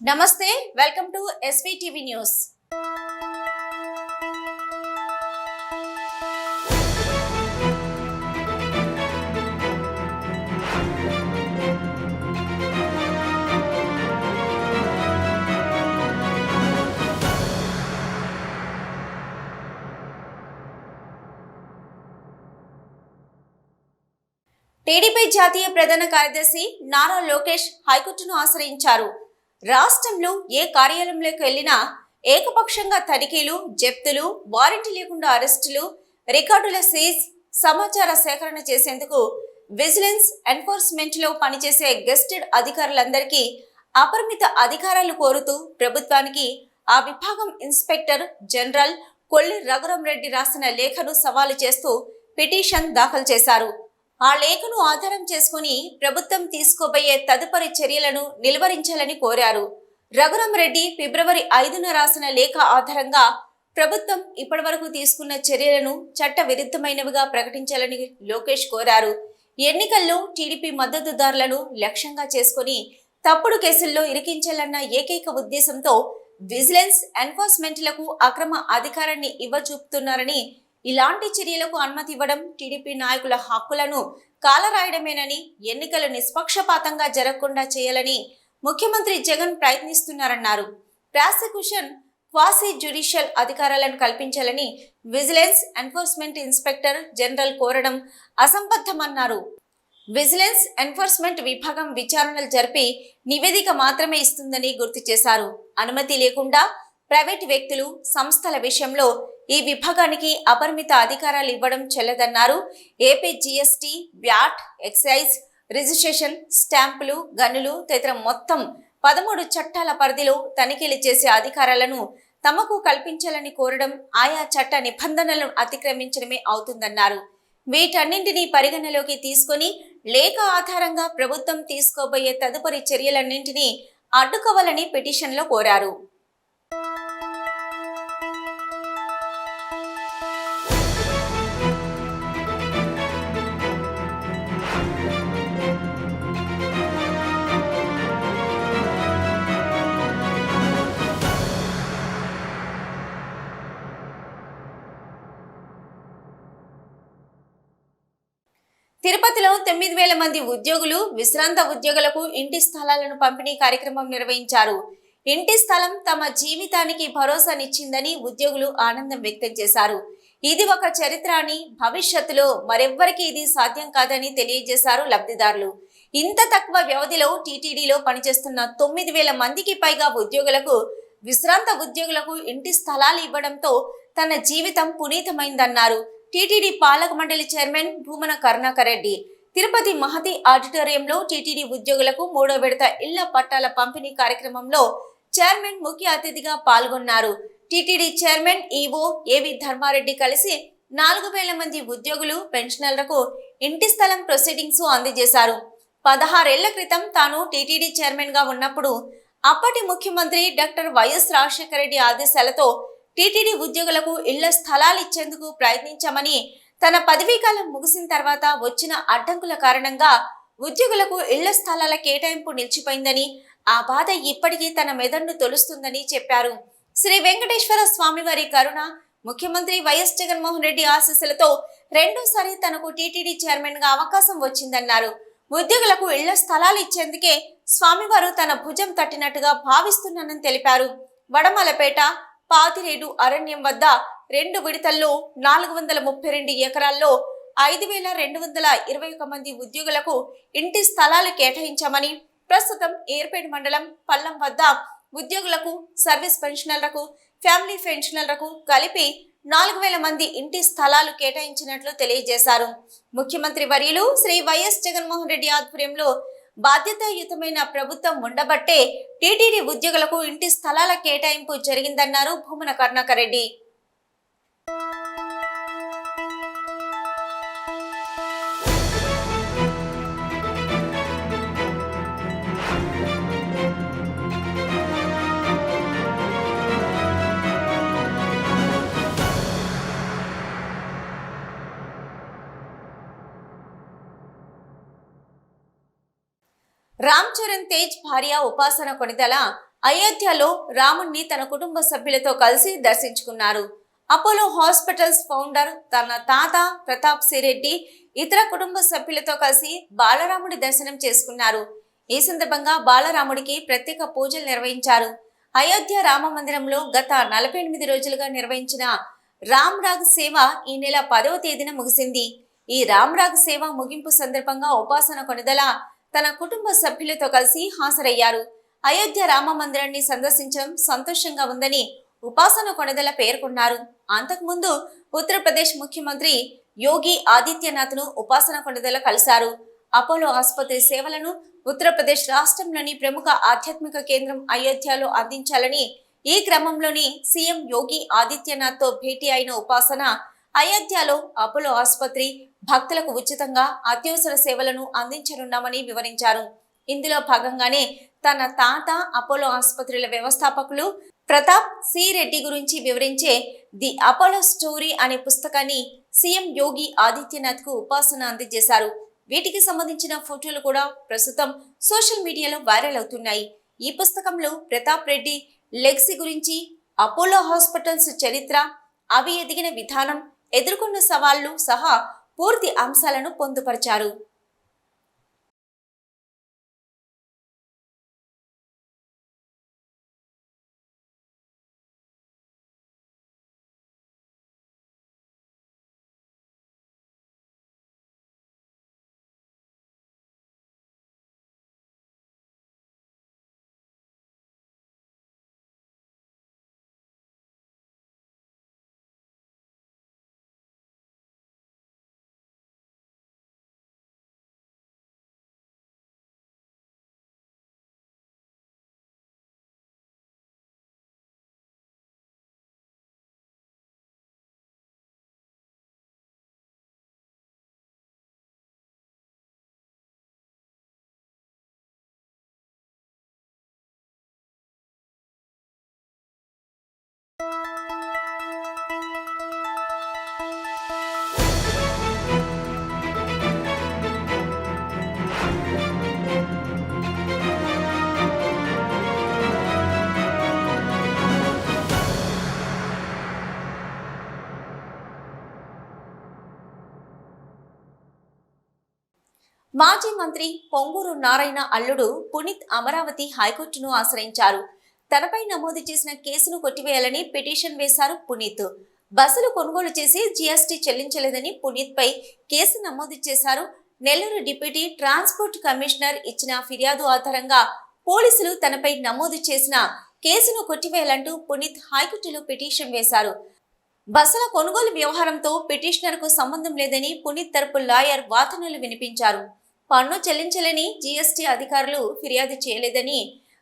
నమస్తే welcome to ఎస్వీటీవీ news. TDP జాతీయ ప్రధాన కార్యదర్శి నారా లోకేష్ హైకోర్టును ఆశ్రయించారు। రాష్ట్రంలో ఏ కార్యాలయంలోకి వెళ్లినా ఏకపక్షంగా తనిఖీలు, జప్తులు, వారెంట్ లేకుండా అరెస్టులు, రికార్డుల సీజ్, సమాచార సేకరణ చేసేందుకు విజిలెన్స్ ఎన్ఫోర్స్మెంట్ లో పనిచేసే గెస్టెడ్ అధికారులందరికీ అపరిమిత అధికారాలు కోరుతూ ప్రభుత్వానికి ఆ విభాగం ఇన్స్పెక్టర్ జనరల్ కొల్లి రఘురాం రెడ్డి రాసిన లేఖను సవాలు చేస్తూ పిటిషన్ దాఖలు చేశారు। ఆ లేఖను ఆధారం చేసుకుని ప్రభుత్వం తీసుకోబోయే తదుపరి చర్యలను నిలువరించాలని కోరారు। రఘురాం రెడ్డి ఫిబ్రవరి 5న రాసిన లేఖ ఆధారంగా ప్రభుత్వం ఇప్పటివరకు తీసుకున్న చర్యలను చట్ట విరుద్ధమైనవిగా ప్రకటించాలని లోకేష్ కోరారు। ఎన్నికల్లో టీడీపీ మద్దతుదారులను లక్ష్యంగా చేసుకుని తప్పుడు కేసుల్లో ఇరికించాలన్న ఏకైక ఉద్దేశంతో విజిలెన్స్ ఎన్ఫోర్స్మెంట్లకు అక్రమ అధికారాన్ని ఇవ్వచూపుతున్నారని, ఇలాంటి చర్యలకు అనుమతి ఇవ్వడం టీడీపీ నాయకుల హక్కులను కాలరాయడమేనని, ఎన్నికలు నిష్పక్షపాతంగా జరగకుండా చేయాలని ముఖ్యమంత్రి జగన్ ప్రయత్నిస్తున్నారన్నారు। ప్రాసిక్యూషన్, క్వాసీ జ్యుడిషియల్ అధికారాలను కల్పించాలని విజిలెన్స్ ఎన్ఫోర్స్మెంట్ ఇన్స్పెక్టర్ జనరల్ కోరడం అసంబద్ధమన్నారు। విజిలెన్స్ ఎన్ఫోర్స్మెంట్ విభాగం విచారణలు జరిపి నివేదిక మాత్రమే ఇస్తుందని గుర్తు చేశారు। అనుమతి లేకుండా ప్రైవేటు వ్యక్తులు, సంస్థల విషయంలో ఈ విభాగానికి అపరిమిత అధికారాలు ఇవ్వడం చెల్లదన్నారు। AP GST, VAT, excise, registration, స్టాంపులు, గనులు తదితర మొత్తం 13 చట్టాల పరిధిలో తనిఖీలు చేసే అధికారాలను తమకు కల్పించాలని కోరడం ఆయా చట్ట నిబంధనలను అతిక్రమించడమే అవుతుందన్నారు। వీటన్నింటినీ పరిగణలోకి తీసుకుని లేఖ ఆధారంగా ప్రభుత్వం తీసుకోబోయే తదుపరి చర్యలన్నింటినీ అడ్డుకోవాలని పిటిషన్లో కోరారు। తిరుపతిలో 9,000 మంది ఉద్యోగులు, విశ్రాంత ఉద్యోగులకు ఇంటి స్థలాలను పంపిణీ కార్యక్రమం నిర్వహించారు। ఇంటి స్థలం తమ జీవితానికి భరోసానిచ్చిందని ఉద్యోగులు ఆనందం వ్యక్తం చేశారు। ఇది ఒక చరిత్ర అని, భవిష్యత్తులో మరెవ్వరికి ఇది సాధ్యం కాదని తెలియజేశారు లబ్ధిదారులు। ఇంత తక్కువ వ్యవధిలో టీటీడీలో పనిచేస్తున్న 9,000 మందికి పైగా ఉద్యోగులకు, విశ్రాంత ఉద్యోగులకు ఇంటి స్థలాలు ఇవ్వడంతో తన జీవితం పునీతమైందన్నారు టీటీడీ పాలక మండలి చైర్మన్ భూమన కరుణాకర్ రెడ్డి। తిరుపతి మహతి ఆడిటోరియంలో టీటీడీ ఉద్యోగులకు 3వ విడత ఇళ్ల పట్టాల పంపిణీ కార్యక్రమంలో చైర్మన్ ముఖ్య అతిథిగా పాల్గొన్నారు। టీటీడీ చైర్మన్ ఈవో ఏవి ధర్మారెడ్డి కలిసి 4,000 మంది ఉద్యోగులు, పెన్షనర్లకు ఇంటి స్థలం ప్రొసీడింగ్స్ అందజేశారు। 16 ఏళ్ల క్రితం తాను టీటీడీ చైర్మన్ గా ఉన్నప్పుడు అప్పటి ముఖ్యమంత్రి డాక్టర్ వైఎస్ రాజశేఖర రెడ్డి ఆదేశాలతో టీటీడీ ఉద్యోగులకు ఇళ్ల స్థలాలు ఇచ్చేందుకు ప్రయత్నించామని, తన పదవీకాలం ముగిసిన తర్వాత వచ్చిన అడ్డంకుల కారణంగా ఉద్యోగులకు ఇళ్ల స్థలాల కేటాయింపు నిలిచిపోయిందని, ఆ బాధ ఇప్పటికీ తన మెదడును తొలుస్తుందని చెప్పారు। శ్రీ వెంకటేశ్వర స్వామివారి కరుణ, ముఖ్యమంత్రి వైఎస్ జగన్మోహన్ రెడ్డి ఆశీస్సులతో రెండోసారి తనకు టీటీడీ చైర్మన్ గా అవకాశం వచ్చిందన్నారు। ఉద్యోగులకు ఇళ్ల స్థలాలు ఇచ్చేందుకే స్వామివారు తన భుజం తట్టినట్టుగా భావిస్తున్నానని తెలిపారు। వడమలపేట, పాతిరేడు అరణ్యం వద్ద 2 విడతల్లో 432 ఎకరాల్లో 5,221 మంది ఉద్యోగులకు ఇంటి స్థలాలు కేటాయించామని, ప్రస్తుతం ఏర్పేట మండలం పల్లం వద్ద ఉద్యోగులకు, సర్వీస్ పెన్షనర్లకు, ఫ్యామిలీ పెన్షనర్లకు కలిపి 4,000 మంది ఇంటి స్థలాలు కేటాయించినట్లు తెలియజేశారు। ముఖ్యమంత్రి వర్యులు శ్రీ వైఎస్ జగన్మోహన్ రెడ్డి ఆధ్వర్యంలో బాధ్యతాయుతమైన ప్రభుత్వం ఉండబట్టే టీటీడీ ఉద్యోగులకు ఇంటి స్థలాల కేటాయింపు జరిగిందన్నారు భూమన కరుణాకర్ రెడ్డి। రామ్ చరణ్ తేజ్ భార్య ఉపాసన కొణిదల అయోధ్యలో రాముణ్ణి తన కుటుంబ సభ్యులతో కలిసి దర్శించుకున్నారు. అపోలో హాస్పిటల్స్ ఫౌండర్ తన తాత ప్రతాప్ సిరెడ్డి ఇతర కుటుంబ సభ్యులతో కలిసి బాలరాముడి దర్శనం చేసుకున్నారు. ఈ సందర్భంగా బాలరాముడికి ప్రత్యేక పూజలు నిర్వహించారు. అయోధ్య రామ మందిరంలో గత 48 రోజులుగా నిర్వహించిన రామ్ రాగ్ సేవ ఈ నెల 10వ తేదీన ముగిసింది. ఈ రామ్ రాగ్ సేవ ముగింపు సందర్భంగా ఉపాసన కొనిదల తన కుటుంబ సభ్యులతో కలిసి హాజరయ్యారు. అయోధ్య రామ మందిరాన్ని సందర్శించడం సంతోషంగా ఉందని ఉపాసన కొనిదల పేర్కొన్నారు. అంతకుముందు ఉత్తరప్రదేశ్ ముఖ్యమంత్రి యోగి ఆదిత్యనాథ్ను ఉపాసన కొనిదల కలిశారు. అపోలో ఆసుపత్రి సేవలను ఉత్తరప్రదేశ్ రాష్ట్రంలోని ప్రముఖ ఆధ్యాత్మిక కేంద్రం అయోధ్యలో అందించాలని ఈ క్రమంలోని సీఎం యోగి ఆదిత్యనాథ్తో భేటీ అయిన ఉపాసన అయోధ్యలో అపోలో ఆసుపత్రి భక్తులకు ఉచితంగా అత్యవసర సేవలను అందించనున్నామని వివరించారు. ఇందులో భాగంగానే తన తాత అపోలో ఆసుపత్రుల వ్యవస్థాపకులు ప్రతాప్ సి రెడ్డి గురించి వివరించే ది అపోలో స్టోరీ అనే పుస్తకాన్ని సీఎం యోగి ఆదిత్యనాథ్ కు ఉపాసన అందజేశారు. వీటికి సంబంధించిన ఫోటోలు కూడా ప్రస్తుతం సోషల్ మీడియాలో వైరల్ అవుతున్నాయి. ఈ పుస్తకంలో ప్రతాప్ రెడ్డి లెగసీ గురించి, అపోలో హాస్పిటల్స్ చరిత్ర, అవి ఎదిగిన విధానం, ఎదుర్కొన్న సవాళ్లు సహా పూర్తి అంశాలను పొందుపరిచారు. మాజీ మంత్రి పొంగూరు నారాయణ అల్లుడు పునీత్ అమరావతి హైకోర్టును ఆశ్రయించారు. తనపై నమోదు చేసిన కేసును కొట్టివేయాలని పిటిషన్ వేశారు పునీత్. బస్సులు కొనుగోలు చేసి జీఎస్టీ చెల్లించలేదని పునీత్ పై కేసు నమోదు చేశారు. నెల్లూరు డిప్యూటీ ట్రాన్స్పోర్ట్ కమిషనర్ ఇచ్చిన ఫిర్యాదు ఆధారంగా పోలీసులు తనపై నమోదు చేసిన కేసును కొట్టివేయాలంటూ పునీత్ హైకోర్టులో పిటిషన్ వేశారు. బస్సుల కొనుగోలు వ్యవహారంతో పిటిషనర్ కు సంబంధం లేదని పునీత్ తరపు లాయర్ వాదనలు వినిపించారు. పన్ను చెల్లించలేని జీఎస్టీ అధికారులు ఫిర్యాదు చేయలేదని,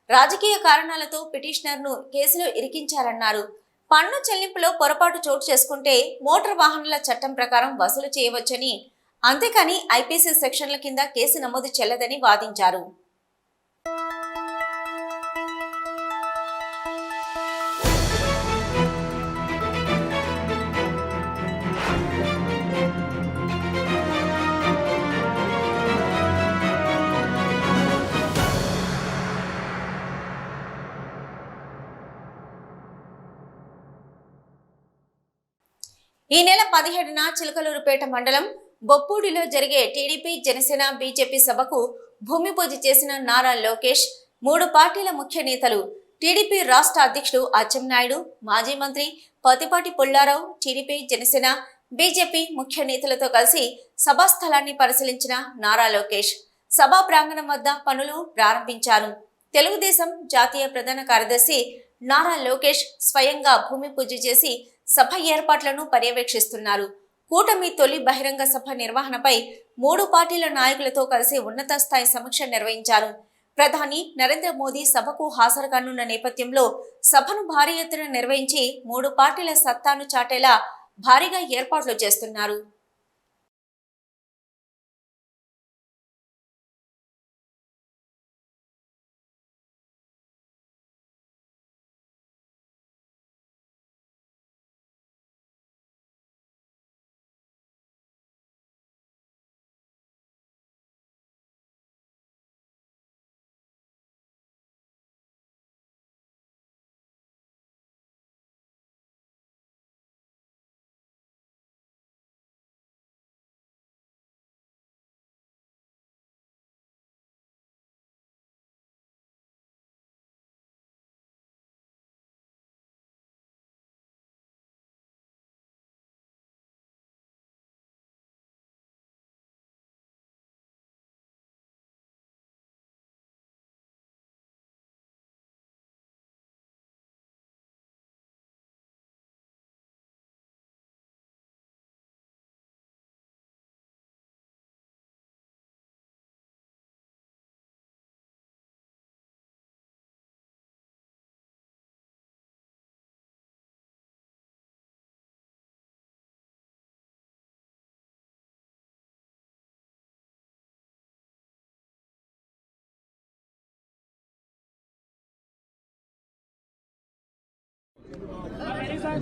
రాజకీయ కారణాలతో పిటిషనర్ ను కేసులో ఇరికించారన్నారు. పన్ను చెల్లింపులో పొరపాటు చోటు చేసుకుంటే మోటార్ వాహనాల చట్టం ప్రకారం వసూలు చేయవచ్చని, అంతేకాని ఐపీసీ సెక్షన్ల కింద కేసు నమోదు చెల్లదని వాదించారు. ఈ నెల 17న చిలకలూరుపేట మండలం బొప్పూడిలో జరిగే టీడీపీ, జనసేన, బీజేపీ సభకు భూమి పూజ చేసిన నారా లోకేష్, 3 పార్టీల ముఖ్య నేతలు, టీడీపీ రాష్ట్ర అధ్యక్షుడు అచ్చెన్నాయుడు, మాజీ మంత్రి పతిపాటి పుల్లారావు, టీడీపీ, జనసేన, బీజేపీ ముఖ్య నేతలతో కలిసి సభా స్థలాన్ని పరిశీలించిన నారా లోకేష్ సభా ప్రాంగణం వద్ద పనులు ప్రారంభించారు. తెలుగుదేశం జాతీయ ప్రధాన కార్యదర్శి నారా లోకేష్ స్వయంగా భూమి పూజ చేసి సభ ఏర్పాట్లను పర్యవేక్షిస్తున్నారు. కూటమి తొలి బహిరంగ సభ నిర్వహణపై 3 పార్టీల నాయకులతో కలిసి ఉన్నత స్థాయి సమీక్ష నిర్వహించారు. ప్రధాని నరేంద్ర మోదీ సభకు హాజరు కానున్న నేపథ్యంలో సభను భారీ ఎత్తున నిర్వహించి 3 పార్టీల సత్తాను చాటేలా భారీగా ఏర్పాట్లు చేస్తున్నారు.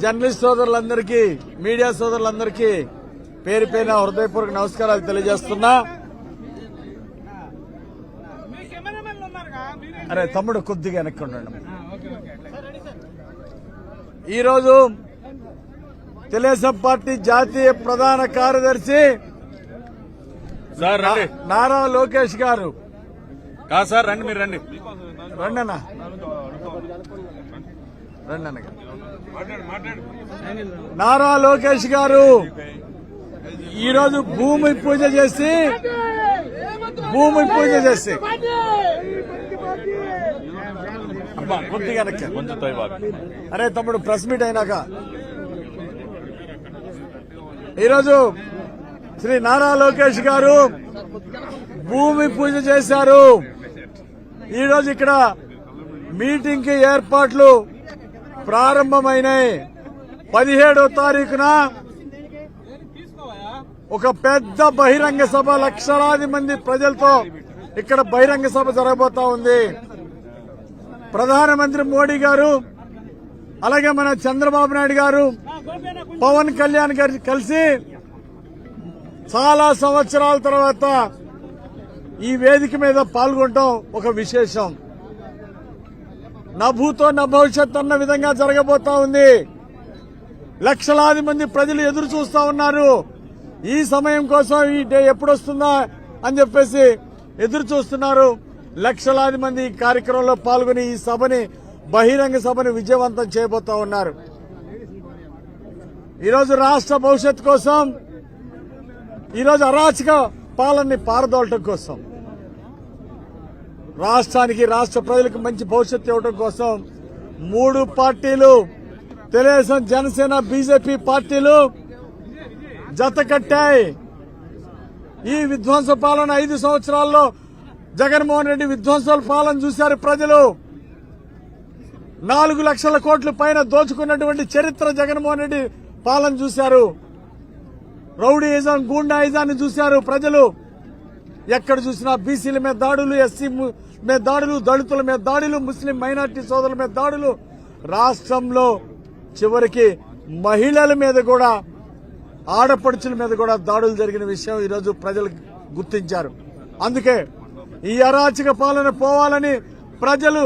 జర్నలిస్ట్ సోదరులందరికీ, మీడియా సోదరులందరికీ పేరు పేరున హృదయపూర్వక నమస్కారాలు తెలియజేస్తున్నా. అరే తమ్ముడు కొద్దిగా వెనక్కి ఉండండి. ఈరోజు తెలుగుదేశం పార్టీ జాతీయ ప్రధాన కార్యదర్శి నారా లోకేష్ గారు సార్ రండి, మీరు రండి రండన్నా నారా లోకేష్ గారు ఈరోజు భూమి పూజ చేసి కొద్దిగా అరే తమ్ముడు ప్రెస్ మీట్ అయినాక ఈరోజు శ్రీ నారా లోకేష్ గారు భూమి పూజ చేశారు. ఈరోజు ఇక్కడ మీటింగ్ కి ఏర్పాట్లు ప్రారంభమైనాయి. 17వ తారీఖున ఒక పెద్ద బహిరంగ సభ, లక్షలాది మంది ప్రజలతో ఇక్కడ బహిరంగ సభ జరగబోతా ఉంది. ప్రధానమంత్రి మోడీ గారు, అలాగే మన చంద్రబాబు నాయుడు గారు, పవన్ కళ్యాణ్ గారు కలిసి చాలా సంవత్సరాల తర్వాత ఈ వేదిక మీద పాల్గొనడం ఒక విశేషం. నా భూతో నా భవిష్యత్ అన్న విధంగా జరగబోతా ఉంది. లక్షలాది మంది ప్రజలు ఎదురు చూస్తా ఉన్నారు. ఈ సమయం కోసం ఈ డే ఎప్పుడొస్తుందా అని చెప్పేసి ఎదురు చూస్తున్నారు. లక్షలాది మంది ఈ కార్యక్రమంలో పాల్గొని ఈ సభని, బహిరంగ సభని విజయవంతం చేయబోతా ఉన్నారు. ఈరోజు రాష్ట్ర భవిష్యత్ కోసం, ఈరోజు అరాచక పాలనని పారదోలటం కోసం, రాష్ట్రానికి, రాష్ట్ర ప్రజలకు మంచి భవిష్యత్తు ఇవ్వడం కోసం 3 పార్టీలు, తెలుగుదేశం, జనసేన, బీజేపీ పార్టీలు జత కట్టాయి. ఈ విధ్వంస పాలన 5 సంవత్సరాల్లో జగన్మోహన్ రెడ్డి విధ్వంసాల పాలన చూశారు ప్రజలు. 4 లక్షల కోట్ల పైన దోచుకున్నటువంటి చరిత్ర జగన్మోహన్ రెడ్డి పాలన చూశారు. రౌడీయిజం, గూండాయిజాన్ని చూశారు ప్రజలు. ఎక్కడ చూసినా బీసీల మీద దాడులు, ఎస్సీ మీద దాడులు, దళితుల మీద దాడులు, ముస్లిం మైనార్టీ సోదరుల మీద దాడులు, రాష్ట్రంలో చివరికి మహిళల మీద కూడా, ఆడపడుచుల మీద కూడా దాడులు జరిగిన విషయం ఈరోజు ప్రజలు గుర్తించారు. అందుకే ఈ అరాచక పాలన పోవాలని ప్రజలు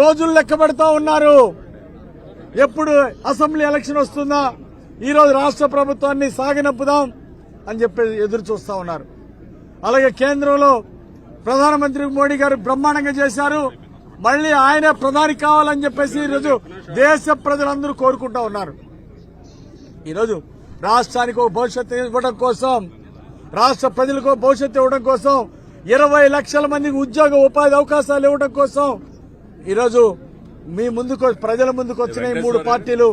రోజులు లెక్కబెడతా ఉన్నారు. ఎప్పుడు అసెంబ్లీ ఎలక్షన్ వస్తుందా, ఈరోజు రాష్ట్ర ప్రభుత్వాన్ని సాగనంపుదాం అని చెప్పి ఎదురు చూస్తా ఉన్నారు. అలాగే కేంద్రంలో ప్రధానమంత్రి మోడీ గారు బ్రహ్మాండంగా చేశారు. మళ్లీ ఆయనే ప్రధాని కావాలని చెప్పేసి ఈరోజు దేశ ప్రజలందరూ కోరుకుంటా ఉన్నారు. ఈరోజు రాష్ట్రానికి ఒక భవిష్యత్తు ఇవ్వడం కోసం, రాష్ట్ర ప్రజలకు భవిష్యత్తు ఇవ్వడం కోసం, 20 లక్షల మందికి ఉద్యోగ ఉపాధి అవకాశాలు ఇవ్వడం కోసం ఈరోజు మీ ముందుకు, ప్రజల ముందుకు వచ్చిన 3 పార్టీలు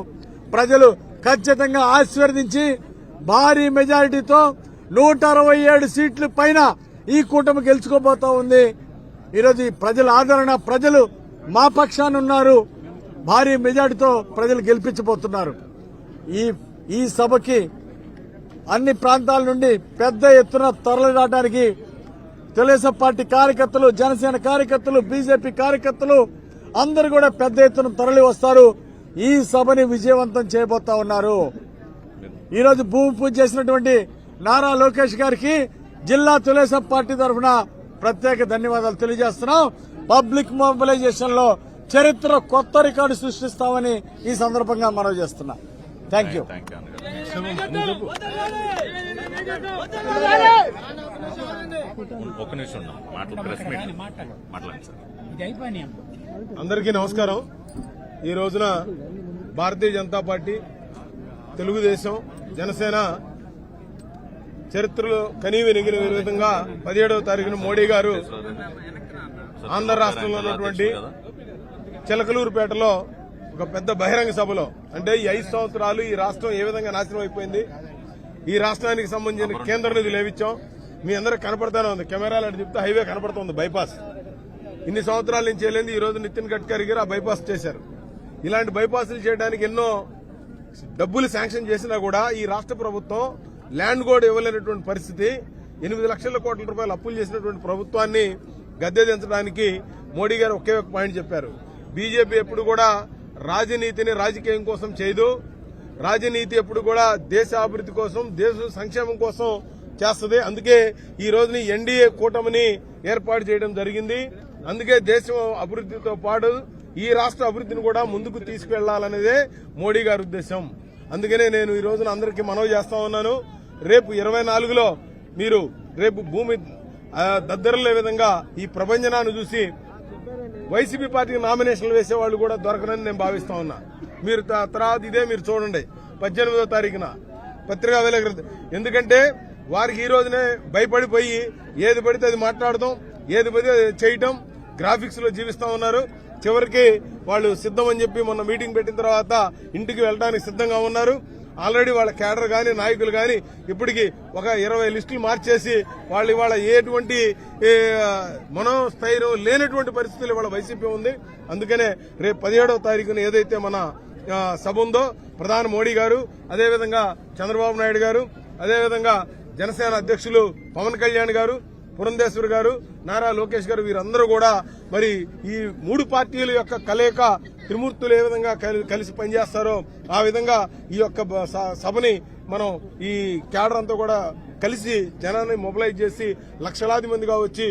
ప్రజలు ఖచ్చితంగా ఆశీర్వదించి భారీ మెజారిటీతో 167 సీట్ల పైన ఈ కూటమి గెలుచుకోబోతా ఉంది. ఈరోజు ఈ ప్రజల ఆదరణ, ప్రజలు మా పక్షాన ఉన్నారు. భారీ మెజారిటీతో ప్రజలు గెలిపించబోతున్నారు. ఈ సభకి అన్ని ప్రాంతాల నుండి పెద్ద ఎత్తున తరలిరావడానికి తెలుగుదేశం పార్టీ కార్యకర్తలు, జనసేన కార్యకర్తలు, బీజేపీ కార్యకర్తలు అందరూ కూడా పెద్ద ఎత్తున తరలి వస్తారు. ఈ సభని విజయవంతం చేయబోతా ఉన్నారు. ఈరోజు భూమి పూజ చేసినటువంటి నారా లోకేష్ గారికి జిల్లా తెలుగుదేశం పార్టీ తరఫున ప్రత్యేక ధన్యవాదాలు తెలియజేస్తున్నాం. పబ్లిక్ మొబిలైజేషన్ లో చరిత్ర కొత్త రికార్డు సృష్టిస్తామని ఈ సందర్భంగా మనవి చేస్తున్నా. Thank you. అందరికీ నమస్కారం. ఈ రోజున భారతీయ జనతా పార్టీ, తెలుగుదేశం, జనసేన చరిత్రలో కనీవినిగిన విధంగా 17వ తారీఖున మోడీ గారు ఆంధ్ర రాష్ట్రంలో ఉన్నటువంటి చిలకలూరుపేటలో ఒక పెద్ద బహిరంగ సభలో, అంటే ఈ 5 సంవత్సరాలు ఈ రాష్ట్రం ఏ విధంగా నాశనం అయిపోయింది, ఈ రాష్ట్రానికి సంబంధించిన కేంద్ర నిధులు ఏవిచ్చాం మీ అందరికి కనపడతానే ఉంది. కెమెరాలు అంటే చెప్తే హైవే కనపడుతుంది, బైపాస్. ఇన్ని సంవత్సరాల నుంచి వెళ్ళింది. ఈ రోజు నితిన్ గడ్కరీ గారు ఆ బైపాస్ చేశారు. ఇలాంటి బైపాస్లు చేయడానికి ఎన్నో డబ్బులు శాంక్షన్ చేసినా కూడా ఈ రాష్ట్ర ప్రభుత్వం ల్యాండ్ కూడా ఇవ్వలేనటువంటి పరిస్థితి. 8 లక్షల కోట్ల రూపాయలు అప్పులు చేసినటువంటి ప్రభుత్వాన్ని గద్దె దించడానికి మోడీ గారు ఒకే ఒక పాయింట్ చెప్పారు. బీజేపీ ఎప్పుడు కూడా రాజనీతిని రాజకీయం కోసం చేయదు. రాజనీతి ఎప్పుడు కూడా దేశ అభివృద్ధి కోసం, దేశ సంక్షేమం కోసం చేస్తుంది. అందుకే ఈ రోజుని ఎన్డీఏ కూటమిని ఏర్పాటు చేయడం జరిగింది. అందుకే దేశం అభివృద్ధితో పాటు ఈ రాష్ట్ర అభివృద్ధిని కూడా ముందుకు తీసుకువెళ్లాలనేదే మోడీ గారి ఉద్దేశం. అందుకనే నేను ఈ రోజున అందరికీ మనవి చేస్తా ఉన్నాను. రేపు 24లో మీరు రేపు భూమి దద్దరిల్లే విధంగా ఈ ప్రభంజనాన్ని చూసి వైసీపీ పార్టీకి నామినేషన్లు వేసేవాళ్లు కూడా దొరకనని నేను భావిస్తా ఉన్నా. మీరు తర్వాత ఇదే మీరు చూడండి 18వ తారీఖున పత్రికా విలేకరులు. ఎందుకంటే వారికి ఈ రోజునే భయపడిపోయి ఏది పడితే అది మాట్లాడటం, ఏది పడితే అది చేయటం, గ్రాఫిక్స్ లో జీవిస్తా ఉన్నారు. చివరికి వాళ్ళు సిద్ధమని చెప్పి మొన్న మీటింగ్ పెట్టిన తర్వాత ఇంటికి వెళ్ళడానికి సిద్ధంగా ఉన్నారు. ఆల్రెడీ వాళ్ళ కేడర్ గాని నాయకులు గాని ఇప్పటికి ఒక 20 లిస్టులు మార్చేసి వాళ్ళు ఇవాళ ఎటువంటి మనోస్థైర్యం లేనటువంటి పరిస్థితులు ఇవాళ వైసీపీ ఉంది. అందుకనే రేపు 17వ తారీఖున ఏదైతే మన సభ ఉందో ప్రధాని మోడీ గారు, అదేవిధంగా చంద్రబాబు నాయుడు గారు, అదేవిధంగా జనసేన అధ్యక్షులు పవన్ కళ్యాణ్ గారు, పురంధేశ్వర్ గారు, నారా లోకేష్ గారు, వీరందరూ కూడా మరి ఈ 3 పార్టీల యొక్క కలయిక త్రిమూర్తులు ఏ విధంగా కలిసి పనిచేస్తారో ఆ విధంగా ఈ యొక్క సభని మనం ఈ క్యాడర్ అంతా కూడా కలిసి జనాన్ని మొబిలైజ్ చేసి లక్షలాది మందిగా వచ్చి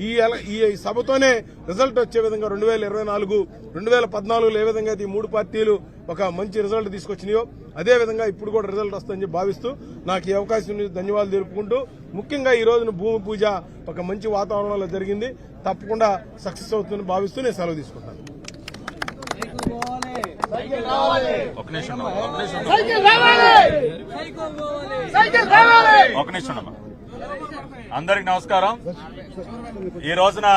ఈ సభతోనే రిజల్ట్ వచ్చే విధంగా 2024, 2014లో ఏ విధంగా ఈ 3 పార్టీలు ఒక మంచి రిజల్ట్ తీసుకొచ్చినాయో అదే విధంగా ఇప్పుడు కూడా రిజల్ట్ వస్తుందని భావిస్తూ నాకు ఈ అవకాశం ధన్యవాదాలు తెలుపుకుంటూ, ముఖ్యంగా ఈ రోజున భూమి పూజ ఒక మంచి వాతావరణంలో జరిగింది. తప్పకుండా సక్సెస్ అవుతుందని భావిస్తూ నేను సెలవు తీసుకుంటాను. ఒక నిమిషం. అందరికి నమస్కారం. ఈ రోజున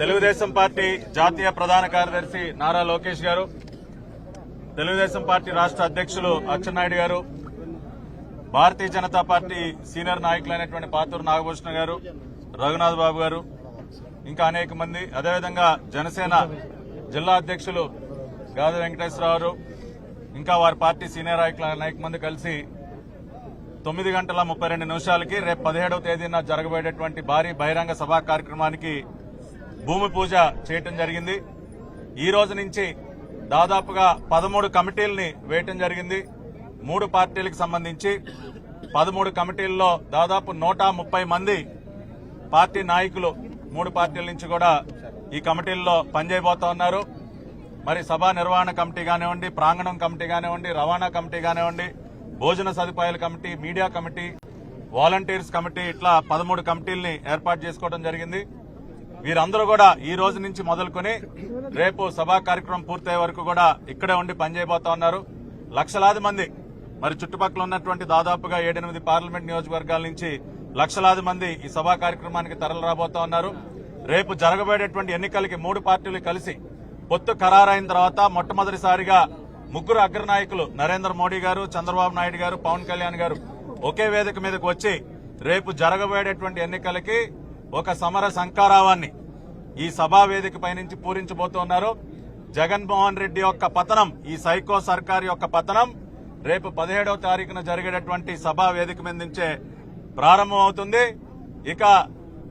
తెలుగుదేశం పార్టీ జాతీయ ప్రధాన కార్యదర్శి నారా లోకేష్ గారు, తెలుగుదేశం పార్టీ రాష్ట్ర అధ్యక్షులు అచ్చెన్నాయుడు గారు, భారతీయ జనతా పార్టీ సీనియర్ నాయకులైనటువంటి పాతూరు నాగభూషణ గారు, రఘునాథ్ బాబు గారు, ఇంకా అనేక మంది, అదేవిధంగా జనసేన జిల్లా అధ్యక్షులు గాది వెంకటేశ్వరరావు, ఇంకా వారి పార్టీ సీనియర్ నాయకులు అనేక మంది కలిసి 9:32 రేపు 17వ తేదీన జరగబోయేటువంటి భారీ బహిరంగ సభా కార్యక్రమానికి భూమి పూజ చేయటం జరిగింది. ఈ రోజు నుంచి దాదాపుగా 13 కమిటీలని వేయటం జరిగింది. 3 పార్టీలకు సంబంధించి 13 కమిటీల్లో దాదాపు 130 మంది పార్టీ నాయకులు 3 పార్టీల నుంచి కూడా ఈ కమిటీల్లో పనిచేయబోతా ఉన్నారు. మరి సభా నిర్వహణ కమిటీ కానివ్వండి, ప్రాంగణం కమిటీ కానివ్వండి, రవాణా కమిటీ కానివ్వండి, భోజన సదుపాయాల committee, media committee, volunteers committee, ఇట్లా 13 కమిటీల్ని ఏర్పాటు చేసుకోవడం జరిగింది. వీరందరూ కూడా ఈ రోజు నుంచి మొదలుకొని రేపు సభా కార్యక్రమం పూర్తయ్యే వరకు కూడా ఇక్కడే ఉండి పనిచేయబోతా ఉన్నారు. లక్షలాది మంది, మరి చుట్టుపక్కల ఉన్నటువంటి దాదాపుగా 7-8 పార్లమెంట్ నియోజకవర్గాల నుంచి లక్షలాది మంది ఈ సభా కార్యక్రమానికి తరలి రాబోతా ఉన్నారు. రేపు జరగబోయేటువంటి ఎన్నికలకి 3 పార్టీలు కలిసి పొత్తు ఖరారైన తర్వాత మొట్టమొదటిసారిగా 3 అగ్రనాయకులు నరేంద్ర మోడీ గారు, చంద్రబాబు నాయుడు గారు, పవన్ కళ్యాణ్ గారు ఒకే వేదిక మీదకు వచ్చి రేపు జరగబోయేటువంటి ఎన్నికలకి ఒక సమర సంకారావాన్ని ఈ సభా వేదిక పైనుంచి పూరించబోతున్నారు. జగన్మోహన్ రెడ్డి యొక్క పతనం, ఈ సైకో సర్కార్ యొక్క పతనం రేపు 17వ తారీఖున జరిగేటటువంటి సభా వేదిక మీద నుంచే ప్రారంభమవుతుంది. ఇక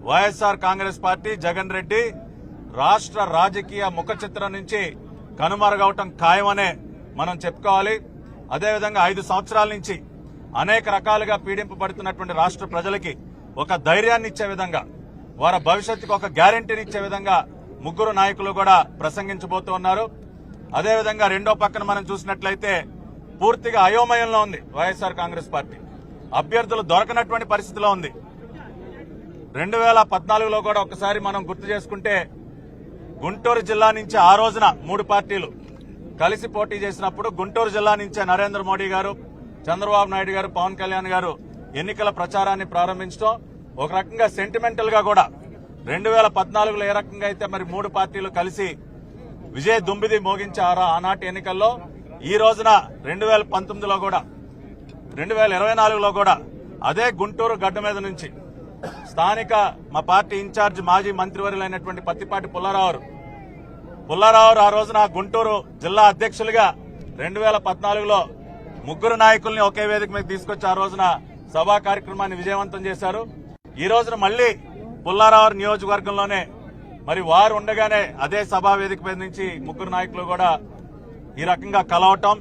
వైఎస్ఆర్ కాంగ్రెస్ పార్టీ, జగన్ రెడ్డి రాష్ట్ర రాజకీయ ముఖ చిత్రం నుంచి కనుమరుగవటం ఖాయమనే మనం చెప్పుకోవాలి. అదేవిధంగా 5 సంవత్సరాల నుంచి అనేక రకాలుగా పీడింపబడుతున్నటువంటి రాష్ట్ర ప్రజలకి ఒక ధైర్యాన్ని ఇచ్చే విధంగా, వారి భవిష్యత్తుకు ఒక గ్యారెంటీని ఇచ్చే విధంగా 3 నాయకులు కూడా ప్రసంగించబోతూ ఉన్నారు. అదేవిధంగా రెండో పక్కన మనం చూసినట్లయితే పూర్తిగా అయోమయంలో ఉంది వైఎస్ఆర్ కాంగ్రెస్ పార్టీ. అభ్యర్థులు దొరకనటువంటి పరిస్థితిలో ఉంది. 2014లో కూడా ఒకసారి మనం గుర్తు చేసుకుంటే గుంటూరు జిల్లా నుంచి ఆ రోజున 3 పార్టీలు కలిసి పోటీ చేసినప్పుడు గుంటూరు జిల్లా నుంచే నరేంద్ర మోడీ గారు, చంద్రబాబు నాయుడు గారు, పవన్ కళ్యాణ్ గారు ఎన్నికల ప్రచారాన్ని ప్రారంభించడం ఒక రకంగా సెంటిమెంటల్ గా కూడా 2014లో ఏ రకంగా అయితే మరి 3 పార్టీలు కలిసి విజయ దుంబిది మోగించారో ఆనాటి ఎన్నికల్లో, ఈ రోజున 2019లో కూడా 2024లో కూడా అదే గుంటూరు గడ్డ మీద నుంచి స్థానిక మా పార్టీ ఇన్ఛార్జ్ మాజీ మంత్రివర్యులైనటువంటి పత్తిపాటి పుల్లారావు ఆ రోజున గుంటూరు జిల్లా అధ్యక్షులుగా 2014లో 3 నాయకుల్ని ఒకే వేదిక మీద తీసుకొచ్చి ఆ రోజున సభా కార్యక్రమాన్ని విజయవంతం చేశారు. ఈ రోజున మళ్లీ పుల్లారావు నియోజకవర్గంలోనే మరి వారు ఉండగానే అదే సభా వేదిక మీద నుంచి ముగ్గురు నాయకులు కూడా ఈ రకంగా కలవటం,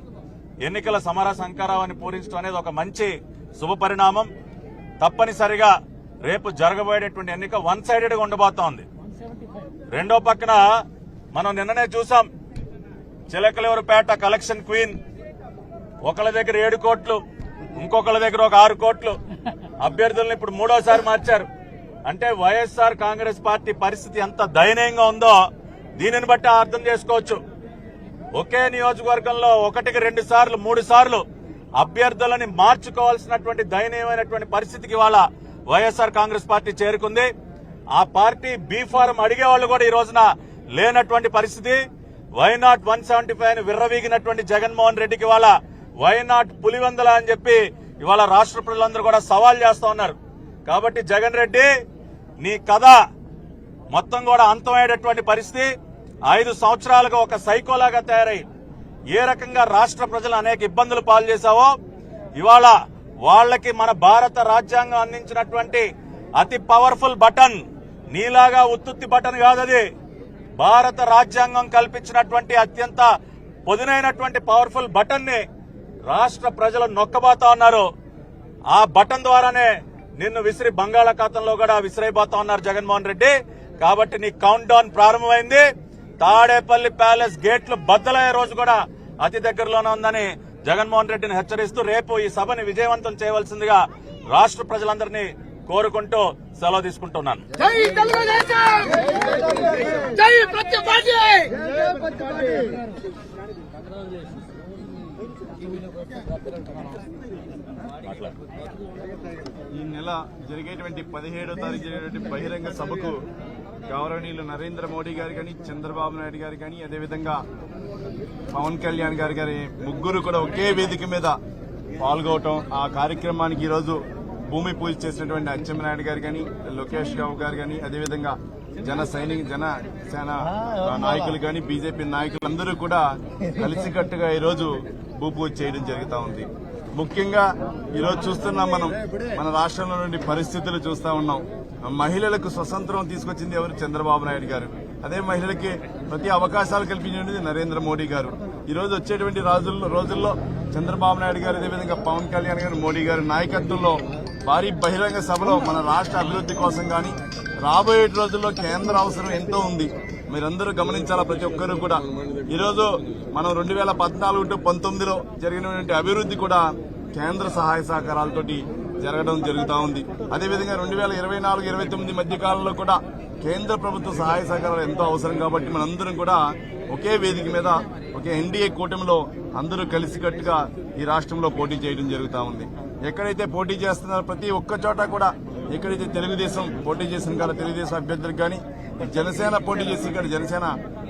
ఎన్నికల సమర సంకారాన్ని పూరించడం అనేది ఒక మంచి శుభ పరిణామం. తప్పనిసరిగా రేపు జరగబోయేటువంటి ఎన్నిక వన్ సైడెడ్ గా ఉండబోతోంది. రెండో పక్కన మనం నిన్ననే చూసాం, చిలకలూరుపేట కలెక్షన్ క్వీన్ ఒకళ్ళ దగ్గర 7 కోట్లు, ఇంకొకళ్ళ దగ్గర ఒక 6 కోట్లు, అభ్యర్థులను ఇప్పుడు మూడోసారి మార్చారు. అంటే వైఎస్ఆర్ కాంగ్రెస్ పార్టీ పరిస్థితి ఎంత దయనీయంగా ఉందో దీనిని బట్టి అర్థం చేసుకోవచ్చు. ఒకే నియోజకవర్గంలో 1కి 2 సార్లు 3 సార్లు అభ్యర్థులని మార్చుకోవాల్సినటువంటి దయనీయమైనటువంటి పరిస్థితికి ఇవాళ వైఎస్ఆర్ కాంగ్రెస్ పార్టీ చేరుకుంది. ఆ పార్టీ బీ ఫారం అడిగేవాళ్లు కూడా ఈ రోజున లేనటువంటి పరిస్థితి. వైనాట్ 175 అని విర్రవీగినటువంటి జగన్మోహన్ రెడ్డికి ఇవాళ వైనాట్ పులివెందుల అని చెప్పి ఇవాళ రాష్ట్ర ప్రజలందరూ కూడా సవాల్ చేస్తా ఉన్నారు. కాబట్టి జగన్ రెడ్డి నీ కథ మొత్తం కూడా అంతమయ్యేటటువంటి పరిస్థితి. 5 సంవత్సరాలుగా ఒక సైకోలాగా తయారై ఏ రకంగా రాష్ట్ర ప్రజలు అనేక ఇబ్బందులు పాలు చేశావో ఇవాళ వాళ్లకి మన భారత రాజ్యాంగం అందించినటువంటి అతి పవర్ఫుల్ బటన్, నీలాగా ఉత్తుత్తి బటన్ కాదది, భారత రాజ్యాంగం కల్పించినటువంటి అత్యంత పొదునైనటువంటి పవర్ఫుల్ బటన్ ని రాష్ట్ర ప్రజలు నొక్కబోతా ఉన్నారు. ఆ బటన్ ద్వారానే నిన్ను విసిరి బంగాళాఖాతంలో కూడా విసిరైపోతా ఉన్నారు జగన్మోహన్ రెడ్డి. కాబట్టి నీ కౌంట్ డౌన్ ప్రారంభమైంది. తాడేపల్లి ప్యాలెస్ గేట్లు బద్దలయ్యే రోజు కూడా అతి దగ్గరలోనే ఉందని జగన్మోహన్ రెడ్డిని హెచ్చరిస్తూ రేపు ఈ సభని విజయవంతం చేయవలసిందిగా రాష్ట్ర ప్రజలందరినీ కోరుకుంటూ సెలవు తీసుకుంటున్నాను. జై తెలుగుదేశం, జై ప్రతిపాటి. ఈ నెల జరిగేటువంటి 17వ తారీఖు జరిగేటువంటి బహిరంగ సభకు గౌరవనీయులు నరేంద్ర మోడీ గారు కానీ, చంద్రబాబు నాయుడు గారు కానీ, అదేవిధంగా పవన్ కళ్యాణ్ గారి ముగ్గురు కూడా ఒకే వేదిక మీద పాల్గొవటం, ఆ కార్యక్రమానికి ఈరోజు భూమి పూజ చేసినటువంటి అచ్చెన్నాయుడు గారు కానీ, లోకేష్ బాబు గారు కానీ, అదేవిధంగా జనసేన నాయకులు కానీ, బీజేపీ నాయకులు అందరూ కూడా కలిసికట్టుగా ఈరోజు భూమి పూజ చేయడం జరుగుతూ ఉంది. ముఖ్యంగా ఈరోజు చూస్తున్నాం మనం, మన రాష్ట్రంలో నుండి పరిస్థితులు చూస్తా ఉన్నాం. మహిళలకు స్వతంత్రం తీసుకొచ్చింది ఎవరు? చంద్రబాబు నాయుడు గారు. అదే మహిళలకి ప్రతి అవకాశాలు కల్పించినది నరేంద్ర మోడీ గారు. ఈ రోజు వచ్చేటువంటి రోజుల్లో చంద్రబాబు నాయుడు గారు, అదేవిధంగా పవన్ కళ్యాణ్ గారు, మోడీ గారి నాయకత్వంలో భారీ బహిరంగ సభలో మన రాష్ట్ర అభివృద్ది కోసం కానీ, రాబోయే రోజుల్లో కేంద్ర అవసరం ఎంతో ఉంది. మీరందరూ గమనించాలా, ప్రతి ఒక్కరూ కూడా. ఈరోజు మనం 2014 టు 19లో జరిగినటువంటి అభివృద్ది కూడా కేంద్ర సహాయ సహకారాలతోటి జరగడం జరుగుతూ ఉంది. అదేవిధంగా 2024-29 మధ్య కాలంలో కూడా కేంద్ర ప్రభుత్వ సహాయ సహకారాలు ఎంతో అవసరం. కాబట్టి మనందరం కూడా ఒకే వేదిక మీద, ఒకే ఎన్డీఏ కూటమిలో అందరూ కలిసికట్టుగా ఈ రాష్ట్రంలో పోటీ చేయడం జరుగుతూ ఉంది. ఎక్కడైతే పోటీ చేస్తున్నారో ప్రతి ఒక్క చోట కూడా, ఎక్కడైతే తెలుగుదేశం పోటీ చేసిన కాడ తెలుగుదేశం అభ్యర్థులకు కానీ, జనసేన పోటీ చేసి ఇక్కడ జనసేన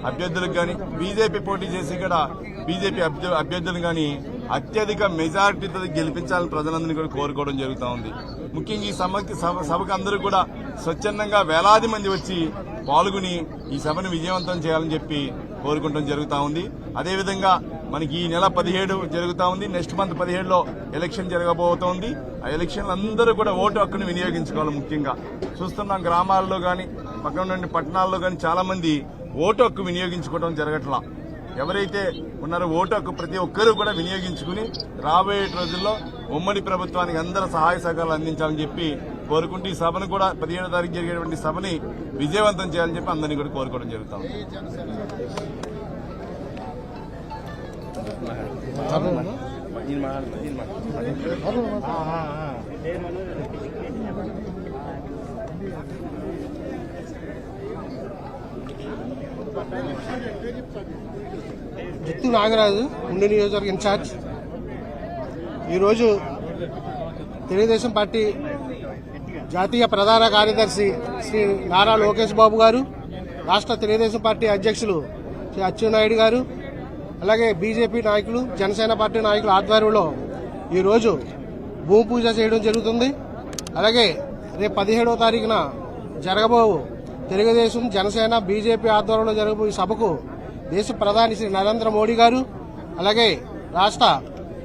అభ్యర్థులకు కానీ, బీజేపీ పోటీ చేసి ఇక్కడ బీజేపీ అభ్యర్థులను కానీ అత్యధిక మెజారిటీతో గెలిపించాలని ప్రజలందరినీ కూడా కోరుకోవడం జరుగుతూ ఉంది. ముఖ్యంగా ఈ సభకు అందరూ కూడా స్వచ్ఛందంగా వేలాది మంది వచ్చి పాల్గొని ఈ సభను విజయవంతం చేయాలని చెప్పి కోరుకుంటం జరుగుతూ ఉంది. అదేవిధంగా మనకి ఈ నెల 17 జరుగుతూ ఉంది. నెక్స్ట్ మంత్ 17లో ఎలక్షన్ జరగబోతోంది. ఆ ఎలక్షన్లు అందరూ కూడా ఓటు హక్కును వినియోగించుకోవాలి. ముఖ్యంగా చూస్తున్నాం, గ్రామాల్లో కానీ, పక్కన నుండి పట్టణాల్లో కానీ చాలా మంది ఓటు హక్కు వినియోగించుకోవడం జరగట్లా. ఎవరైతే ఉన్నారో ఓటు హక్కు ప్రతి ఒక్కరూ కూడా వినియోగించుకుని రాబోయే రోజుల్లో ఉమ్మడి ప్రభుత్వానికి అందరూ సహాయ సహకారాలు అందించాలని చెప్పి కోరుకుంటూ ఈ సభను కూడా 17వ తారీఖు జరిగేటువంటి సభని విజయవంతం చేయాలని చెప్పి అందరినీ కూడా కోరుకోవడం జరుగుతాం. జిత్తు నాగరాజు, ఉండి నియోజకవర్గ ఇన్ఛార్జ్. ఈరోజు తెలుగుదేశం పార్టీ జాతీయ ప్రధాన కార్యదర్శి శ్రీ నారా లోకేష్ బాబు గారు, రాష్ట్ర తెలుగుదేశం పార్టీ అధ్యక్షులు శ్రీ అచ్చెన్నాయుడు గారు, అలాగే బీజేపీ నాయకులు, జనసేన పార్టీ నాయకుల ఆధ్వర్యంలో ఈరోజు భూమి పూజ చేయడం జరుగుతుంది. అలాగే రేపు 17వ తారీఖున జరగబో తెలుగుదేశం, జనసేన, బీజేపీ ఆధ్వర్యంలో జరగబో ఈ సభకు దేశ ప్రధాని శ్రీ నరేంద్ర మోడీ గారు, అలాగే రాష్ట్ర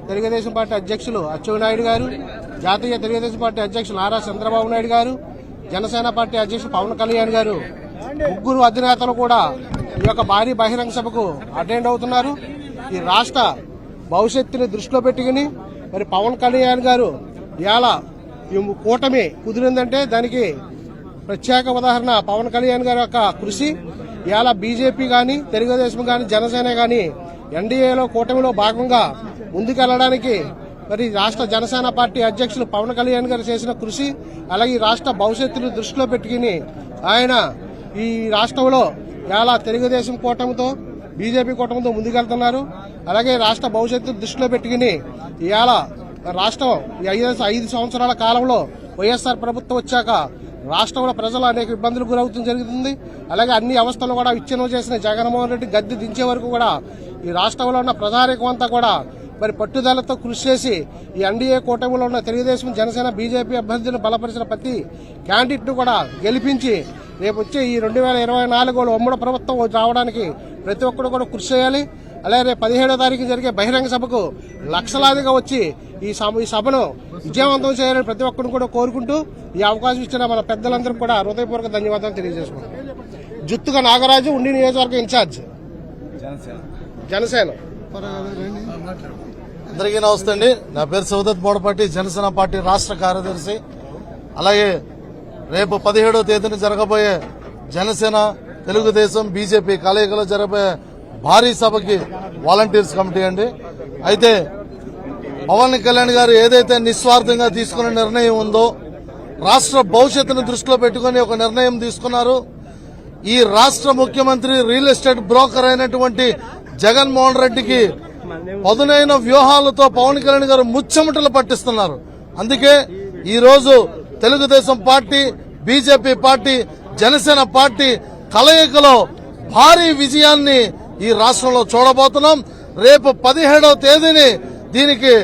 తెలుగుదేశం పార్టీ అధ్యక్షులు అచ్చెన్నాయుడు గారు, జాతీయ తెలుగుదేశం పార్టీ అధ్యక్షులు నారా చంద్రబాబు నాయుడు గారు, జనసేన పార్టీ అధ్యక్షులు పవన్ కళ్యాణ్ గారు ముగ్గురు అధినేతలు కూడా ఈ యొక్క భారీ బహిరంగ సభకు అటెండ్ అవుతున్నారు. ఈ రాష్ట్ర భవిష్యత్తుని దృష్టిలో పెట్టుకుని మరి పవన్ కళ్యాణ్ గారు ఇవాళ ఈ కూటమి కుదిరిందంటే దానికి ప్రత్యేక ఉదాహరణ పవన్ కళ్యాణ్ గారి యొక్క కృషి. ఇవాళ బీజేపీ గాని, తెలుగుదేశం గాని, జనసేన గాని ఎన్డీఏలో కూటమిలో భాగంగా ముందుకెళ్లడానికి మరి రాష్ట్ర జనసేన పార్టీ అధ్యక్షులు పవన్ కళ్యాణ్ గారు చేసిన కృషి, అలాగే ఈ రాష్ట్ర భవిష్యత్తును దృష్టిలో పెట్టుకుని ఆయన ఈ రాష్ట్రంలో ఇవాళ తెలుగుదేశం కూటమితో, బీజేపీ కూటమితో ముందుకెళ్తున్నారు. అలాగే రాష్ట్ర భవిష్యత్తును దృష్టిలో పెట్టుకుని ఇవాళ రాష్ట్రం ఈ 5 సంవత్సరాల కాలంలో వైఎస్ఆర్ ప్రభుత్వం వచ్చాక రాష్ట్రంలో ప్రజలు అనేక ఇబ్బందులకు గురవుతూ జరుగుతుంది. అలాగే అన్ని అవస్థలు కూడా విచ్ఛిన్నం చేసిన జగన్మోహన్ రెడ్డి గద్దె దించే వరకు కూడా ఈ రాష్ట్రంలో ఉన్న ప్రజానీకం అంతా కూడా మరి పట్టుదలతో కృషి చేసి ఈ ఎన్డీఏ కూటమిలో ఉన్న తెలుగుదేశం, జనసేన, బీజేపీ అభ్యర్థులను బలపరిచిన ప్రతి క్యాండిడేట్ ను కూడా గెలిపించి రేపు వచ్చే ఈ 2024 ఉమ్మడి ప్రభుత్వం రావడానికి ప్రతి ఒక్కరు కూడా కృషి చేయాలి. అలాగే రేపు 17వ తారీఖు జరిగే బహిరంగ సభకు లక్షలాదిగా వచ్చి ఈ సభను విజయవంతం చేయాలని ప్రతి ఒక్కరిని కూడా కోరుకుంటూ ఈ అవకాశం ఇచ్చిన మన పెద్దలందరికీ కూడా హృదయపూర్వక ధన్యవాదాలు తెలియజేసుకున్నాం. జుత్తుగా నాగరాజు, ఉండి నియోజకవర్గ ఇన్ఛార్జ్, జనసేన. అందరికీ నమస్తే అండి. నా పేరు సౌదత్ బోడపాటి, జనసేన పార్టీ రాష్ట్ర కార్యదర్శి. అలాగే రేపు 17వ తేదీన జరగబోయే జనసేన, తెలుగుదేశం, బీజేపీ కలయికలో జరగబోయే భారీ సభకి వాలంటీర్స్ కమిటీ అండి. అయితే పవన్ కళ్యాణ్ గారు ఏదైతే నిస్వార్థంగా తీసుకున్న నిర్ణయం ఉందో, రాష్ట్ర భవిష్యత్తును దృష్టిలో పెట్టుకుని ఒక నిర్ణయం తీసుకున్నారు. ఈ రాష్ట్ర ముఖ్యమంత్రి రియల్ ఎస్టేట్ బ్రోకర్ అయినటువంటి జగన్మోహన్ రెడ్డికి పదునైన వ్యూహాలతో పవన్ కళ్యాణ్ గారు ముచ్చెమటలు పట్టిస్తున్నారు. అందుకే ఈ రోజు Telugu Desam party, BJP party, Janasena party కలయికలో భారీ విజయాన్ని ఈ రాష్ట్రంలో చూడబోతున్నాం. రేపు 17వ తేదీని దీనికి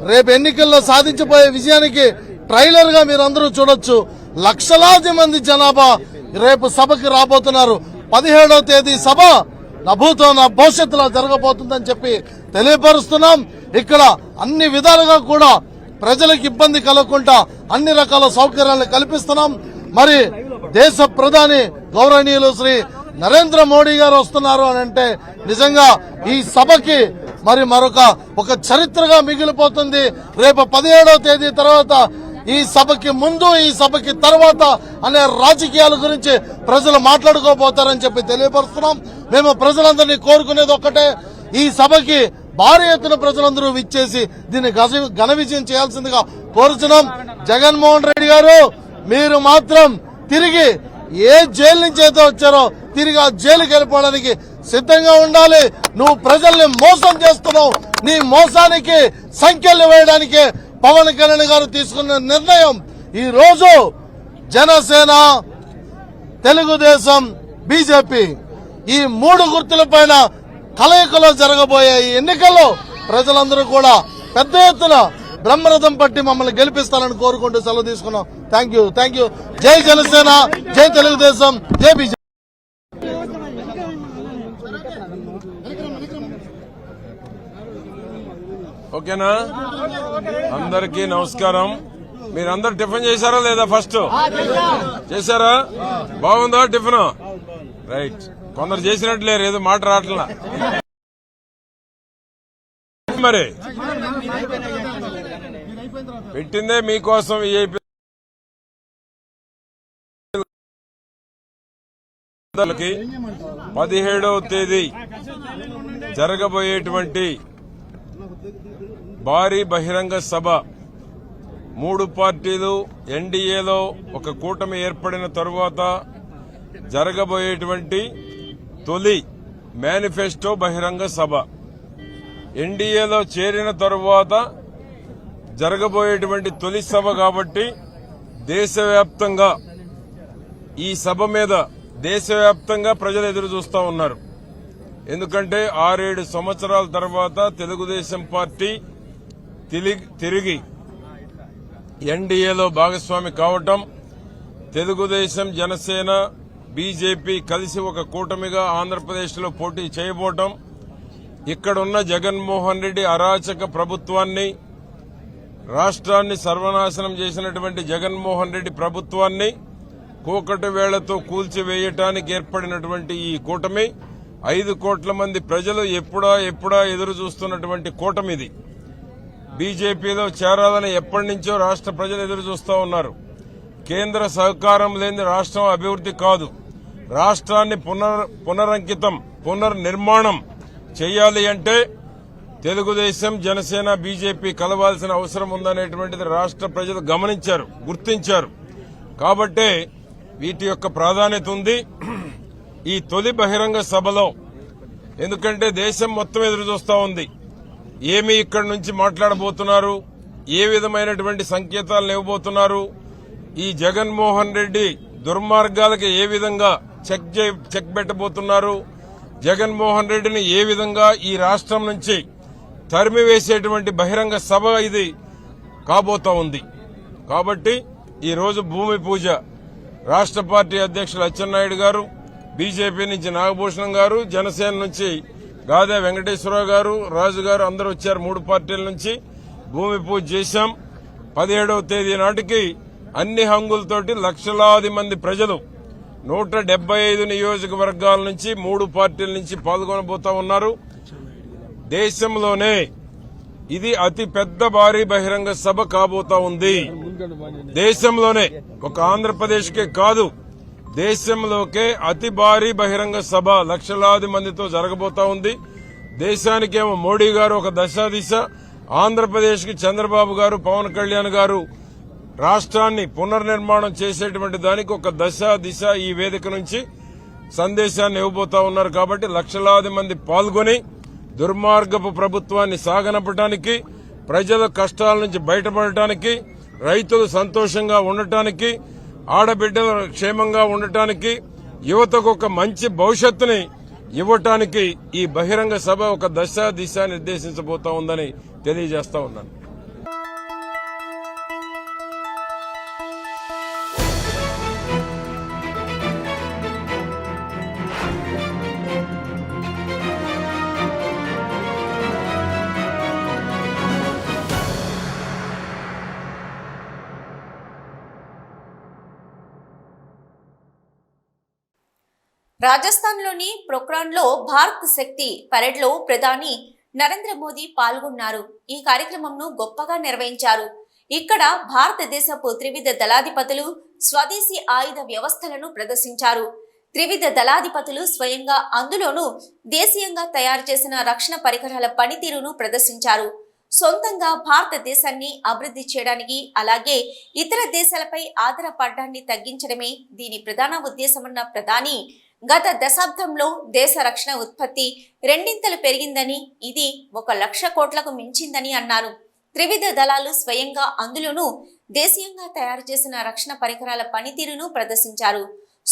రేపు ఎన్నికల్లో సాధించబోయే విజయానికి ట్రైలర్ గా మీరందరూ చూడొచ్చు. లక్షలాది మంది జనాభా రేపు సభకి రాబోతున్నారు. 17వ తేదీ సభ నా భూతో నా భవిష్యత్తులో జరగబోతుందని చెప్పి తెలియపరుస్తున్నాం. ఇక్కడ అన్ని విధాలుగా కూడా ప్రజలకు ఇబ్బంది కలగకుండా అన్ని రకాల సౌకర్యాలను కల్పిస్తున్నాం. మరి దేశ ప్రధాని గౌరవనీయులు శ్రీ నరేంద్ర మోడీ గారు వస్తున్నారు అని అంటే నిజంగా ఈ సభకి మరి ఒక చరిత్రగా మిగిలిపోతుంది. రేపు 17వ తేదీ తర్వాత ఈ సభకి ముందు, ఈ సభకి తర్వాత అనే రాజకీయాల గురించి ప్రజలు మాట్లాడుకోబోతారని చెప్పి తెలియపరుస్తున్నాం. మేము ప్రజలందరినీ కోరుకునేది ఒక్కటే, ఈ సభకి భారీ ఎత్తున ప్రజలందరూ విచ్చేసి దీన్ని ఘన విజయం చేయాల్సిందిగా కోరుతున్నాం. జగన్మోహన్ రెడ్డి గారు, మీరు మాత్రం తిరిగి ఏ జైలు నుంచి అయితే వచ్చారో తిరిగి ఆ జైలుకి వెళ్ళిపోవడానికి సిద్ధంగా ఉండాలి. నువ్వు ప్రజల్ని మోసం చేస్తున్నావు. నీ మోసానికి సంఖ్యలు వేయడానికి పవన్ కళ్యాణ్ గారు తీసుకున్న నిర్ణయం ఈ రోజు జనసేన, తెలుగుదేశం, బీజేపీ ఈ 3 గుర్తులపైన కలయికలో జరగబోయే ఈ ఎన్నికల్లో ప్రజలందరూ కూడా పెద్ద ఎత్తున బ్రహ్మరథం పట్టి మమ్మల్ని గెలిపిస్తారని కోరుకుంటూ సెలవు తీసుకున్నాం. Thank you. జై జనసేన, జై తెలుగుదేశం, జై బీజేపీ. ఓకేనా? అందరికీ నమస్కారం. మీరందరు టిఫిన్ చేశారా లేదా? ఫస్ట్ చేశారా? బాగుందా టిఫిన్? రైట్. కొందరు చేసినట్టు లేరు, ఏదో మాట రావట్లా. మరి పెట్టిందే మీకోసం. 17వ తేదీ జరగబోయేటువంటి భారీ బహిరంగ సభ 3 పార్టీలు ఎన్డీఏలో ఒక కూటమి ఏర్పడిన తరువాత జరగబోయేటువంటి తొలి మేనిఫెస్టో బహిరంగ సభ. ఎన్డీఏలో చేరిన తరువాత జరగబోయేటువంటి తొలి సభ కాబట్టి దేశవ్యాప్తంగా ఈ సభ మీద దేశవ్యాప్తంగా ప్రజలు ఎదురు చూస్తా ఉన్నారు. ఎందుకంటే 6-7 సంవత్సరాల తర్వాత తెలుగుదేశం పార్టీ తిరిగి ఎన్డీఏలో భాగస్వామి కావటం, తెలుగుదేశం, జనసేన, బీజేపీ కలిసి ఒక కూటమిగా ఆంధ్రప్రదేశ్లో పోటీ చేయబోవటం, ఇక్కడున్న జగన్మోహన్ రెడ్డి అరాచక ప్రభుత్వాన్ని, రాష్ట్రాన్ని సర్వనాశనం చేసినటువంటి జగన్మోహన్ రెడ్డి ప్రభుత్వాన్ని కూకటి వేళ్లతో కూల్చివేయటానికి ఏర్పడినటువంటి ఈ కూటమి 5 కోట్ల మంది ప్రజలు ఎప్పుడా ఎదురు చూస్తున్నటువంటి కూటమి ఇది. బీజేపీలో చేరాలని ఎప్పటి నుంచో రాష్ట్ర ప్రజలు ఎదురు చూస్తూ ఉన్నారు. కేంద్ర సహకారం లేని రాష్ట్రం అభివృద్ధి కాదు. రాష్ట్రాన్ని పునరంకితం పునర్నిర్మాణం చేయాలి అంటే తెలుగుదేశం, జనసేన, బీజేపీ కలవాల్సిన అవసరం ఉందనేటువంటిది రాష్ట్ర ప్రజలు గమనించారు, గుర్తించారు. కాబట్టే వీటి యొక్క ప్రాధాన్యత ఉంది ఈ తొలి బహిరంగ సభలో. ఎందుకంటే దేశం మొత్తం ఎదురు చూస్తూ ఉంది. ఏమి ఇక్కడి నుంచి మాట్లాడబోతున్నారు, ఏ విధమైనటువంటి సంకేతాలను ఇవ్వబోతున్నారు, ఈ జగన్మోహన్ రెడ్డి దుర్మార్గాలకు ఏ విధంగా చెక్ పెట్టబోతున్నారు, జగన్మోహన్ రెడ్డిని ఏ విధంగా ఈ రాష్ట్రం నుంచి తరిమివేసేటువంటి బహిరంగ సభ ఇది కాబోతా ఉంది. కాబట్టి ఈ రోజు భూమి పూజ రాష్ట్ర పార్టీ అధ్యక్షులు అచ్చెన్నాయుడు గారు, బీజేపీ నుంచి నాగభూషణం గారు, జనసేన నుంచి గాదే వెంకటేశ్వరరావు గారు, రాజు గారు అందరూ వచ్చారు. 3 పార్టీల నుంచి భూమి పూజ చేశాం. 17వ తేదీ నాటికి అన్ని హంగులతోటి లక్షలాది మంది ప్రజలు 175 నియోజకవర్గాల నుంచి 3 పార్టీల నుంచి పాల్గొనబోతా ఉన్నారు. దేశంలోనే ఇది అతి పెద్ద భారీ బహిరంగ సభ కాబోతా ఉంది. దేశంలోనే, ఒక ఆంధ్రప్రదేశ్కే కాదు, దేశంలోకే అతి భారీ బహిరంగ సభ లక్షలాది మందితో జరగబోతా ఉంది. దేశానికేమో మోడీ గారు ఒక దశాదిశ, ఆంధ్రప్రదేశ్ కి చంద్రబాబు గారు, పవన్ కళ్యాణ్ గారు రాష్ట్రాన్ని పునర్నిర్మాణం చేసేటువంటి దానికి ఒక దిశ ఈ వేదిక నుంచి సందేశాన్ని ఇవ్వబోతా ఉన్నారు. కాబట్టి లక్షలాది మంది పాల్గొని దుర్మార్గపు ప్రభుత్వాన్ని సాగనంపడానికి, ప్రజల కష్టాల నుంచి బయటపడటానికి, రైతులు సంతోషంగా ఉండటానికి, ఆడబిడ్డలు క్షేమంగా ఉండటానికి, యువతకు ఒక మంచి భవిష్యత్తుని ఇవ్వటానికి ఈ బహిరంగ సభ ఒక దిశ నిర్దేశించబోతా ఉందని తెలియజేస్తా ఉన్నాను. రాజస్థాన్లోని పొఖ్రాన్లో భారత్ శక్తి పరేడ్లో ప్రధాని నరేంద్ర మోదీ పాల్గొన్నారు. ఈ కార్యక్రమంను గొప్పగా నిర్వహించారు. ఇక్కడ భారతదేశపు త్రివిధ దళాధిపతులు స్వదేశీ ఆయుధ వ్యవస్థలను ప్రదర్శించారు. త్రివిధ దళాధిపతులు స్వయంగా అందులోనూ దేశీయంగా తయారు చేసిన రక్షణ పరికరాల పనితీరును ప్రదర్శించారు. సొంతంగా భారతదేశాన్ని అభివృద్ధి చేయడానికి, అలాగే ఇతర దేశాలపై ఆధారపడడాన్ని తగ్గించడమే దీని ప్రధాన ఉద్దేశమన్న ప్రధాని గత దశాబ్దంలో దేశ రక్షణ ఉత్పత్తి 2 పెరిగిందని, ఇది 1,00,000 కోట్లకు మించిందని అన్నారు. త్రివిధ దళాలు స్వయంగా అందులోనూ దేశీయంగా తయారు చేసిన రక్షణ పరికరాల పనితీరును ప్రదర్శించారు.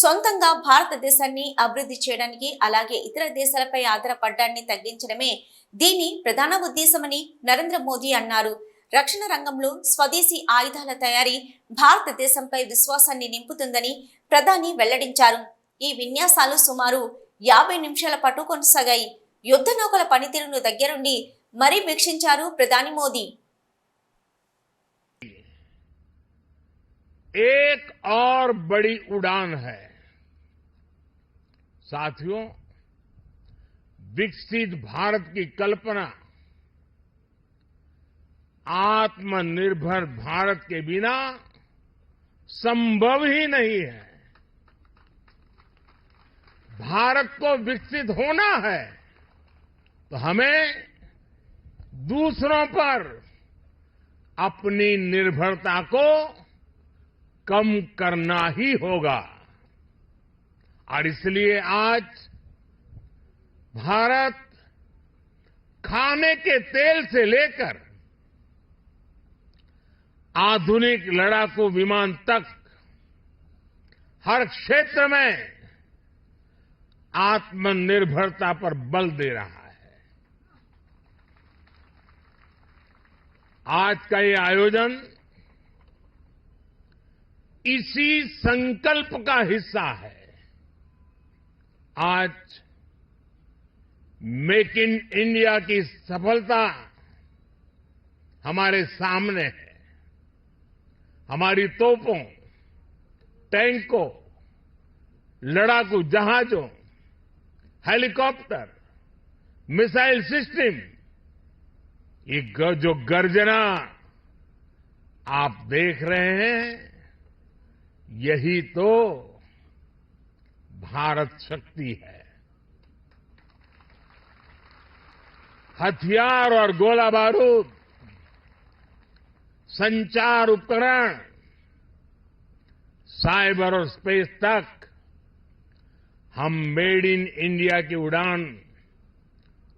సొంతంగా భారతదేశాన్ని అభివృద్ధి చేయడానికి, అలాగే ఇతర దేశాలపై ఆధారపడడాన్ని తగ్గించడమే దీని ప్రధాన ఉద్దేశమని నరేంద్ర మోదీ అన్నారు. రక్షణ రంగంలో స్వదేశీ ఆయుధాల తయారీ భారతదేశంపై విశ్వాసాన్ని నింపుతుందని ప్రధాని వెల్లడించారు. ఈ విన్యాసాలు సుమారు 50 నిమిషాల పాటు కొనసాగాయి. యుద్ధ నౌకల పనితీరును దగ్గరుండి మరీ వీక్షించారు ప్రధాని మోదీ. एक और बड़ी उड़ान है साथियों, विकसित भारत की कल्पना आत्मनिर्भर भारत के बिना संभव ही नहीं है। भारत को विकसित होना है तो हमें दूसरों पर अपनी निर्भरता को कम करना ही होगा। और इसलिए आज भारत खाने के तेल से लेकर आधुनिक लड़ाकू विमान तक हर क्षेत्र में आत्मनिर्भरता पर बल दे रहा है। आज का ये आयोजन इसी संकल्प का हिस्सा है। आज मेक इन इंडिया की सफलता हमारे सामने है। हमारी तोपों, टैंकों, लड़ाकू जहाजों, हेलीकॉप्टर, मिसाइल सिस्टम, ये जो गर्जना आप देख रहे हैं, यही तो भारत शक्ति है। हथियार और गोला बारूद, संचार उपकरण, साइबर और स्पेस तक हम मेड इन इंडिया की उड़ान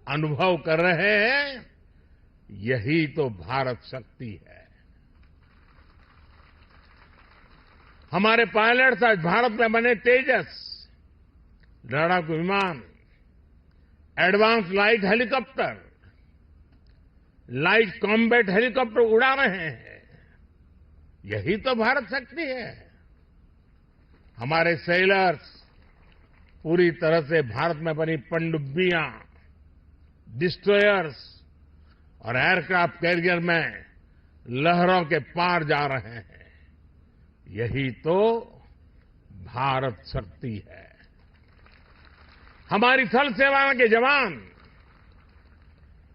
अनुभव कर रहे हैं। यही तो भारत शक्ति है। हमारे पायलट्स आज भारत में बने तेजस लड़ाकू विमान, advance light helicopter, light combat helicopter उड़ा रहे हैं। यही तो भारत शक्ति है। हमारे सेलर्स पूरी तरह से भारत में बनी पनडुब्बियां, डिस्ट्रॉयर्स और एयरक्राफ्ट कैरियर में लहरों के पार जा रहे हैं। यही तो भारत शक्ति है। हमारी थल सेना के जवान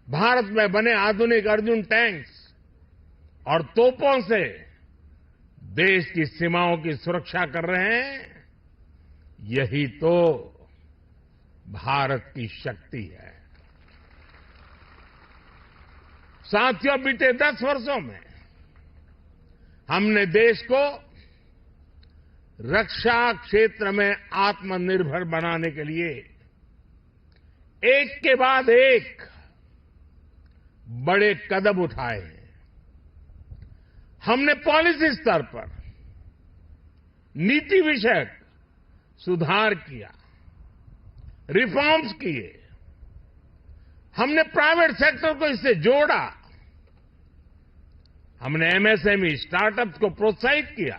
भारत में बने आधुनिक अर्जुन टैंक्स और तोपों से देश की सीमाओं की सुरक्षा कर रहे हैं। यही तो भारत की शक्ति है। साथियों, बीते 10 वर्षों में हमने देश को रक्षा क्षेत्र में आत्मनिर्भर बनाने के लिए एक के बाद एक बड़े कदम उठाए हैं। हमने पॉलिसी स्तर पर नीति विषयक सुधार किया, रिफॉर्म्स किए। हमने प्राइवेट सेक्टर को इससे जोड़ा। हमने एमएसएमई, स्टार्टअप्स को प्रोत्साहित किया।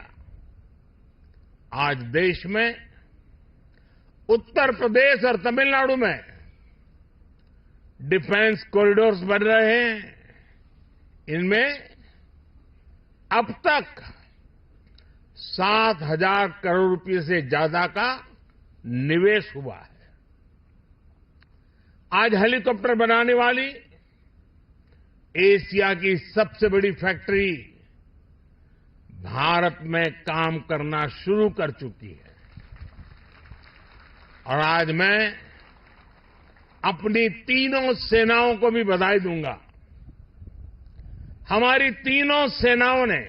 आज देश में उत्तर प्रदेश और तमिलनाडु में डिफेंस कॉरिडोर्स बन रहे हैं। इनमें अब तक 7,000 करोड़ रुपए से ज्यादा का निवेश हुआ है। आज हेलीकॉप्टर बनाने वाली एशिया की सबसे बड़ी फैक्ट्री भारत में काम करना शुरू कर चुकी है। और आज मैं अपनी तीनों सेनाओं को भी बधाई दूंगा। हमारी तीनों सेनाओं ने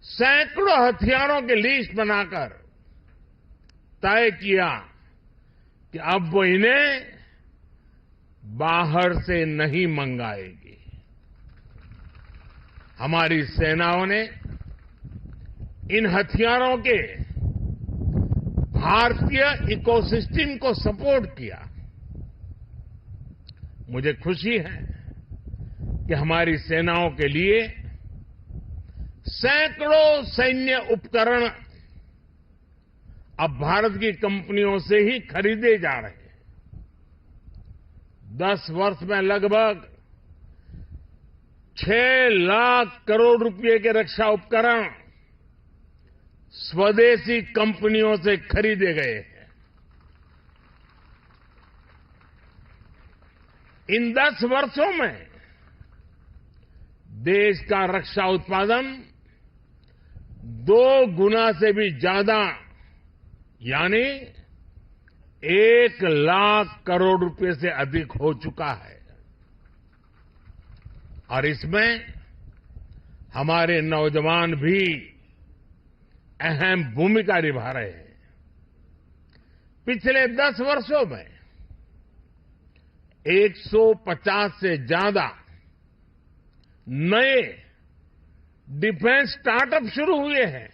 सैकड़ों हथियारों की लिस्ट बनाकर तय किया कि अब वो इन्हें बाहर से नहीं मंगाएगी। हमारी सेनाओं ने इन हथियारों के भारतीय इकोसिस्टम को सपोर्ट किया। मुझे खुशी है कि हमारी सेनाओं के लिए सैकड़ों सैन्य उपकरण अब भारत की कंपनियों से ही खरीदे जा रहे हैं। 10 वर्ष में लगभग 6 लाख करोड़ रुपए के रक्षा उपकरण स्वदेशी कंपनियों से खरीदे गए हैं। इन 10 वर्षों में देश का रक्षा उत्पादन 2 गुना से भी ज्यादा यानी 1 लाख करोड़ रुपए से अधिक हो चुका है। और इसमें हमारे नौजवान भी अहम भूमिका निभा रहे हैं। पिछले 10 वर्षों में 150 से ज्यादा नए डिफेंस स्टार्टअप शुरू हुए हैं।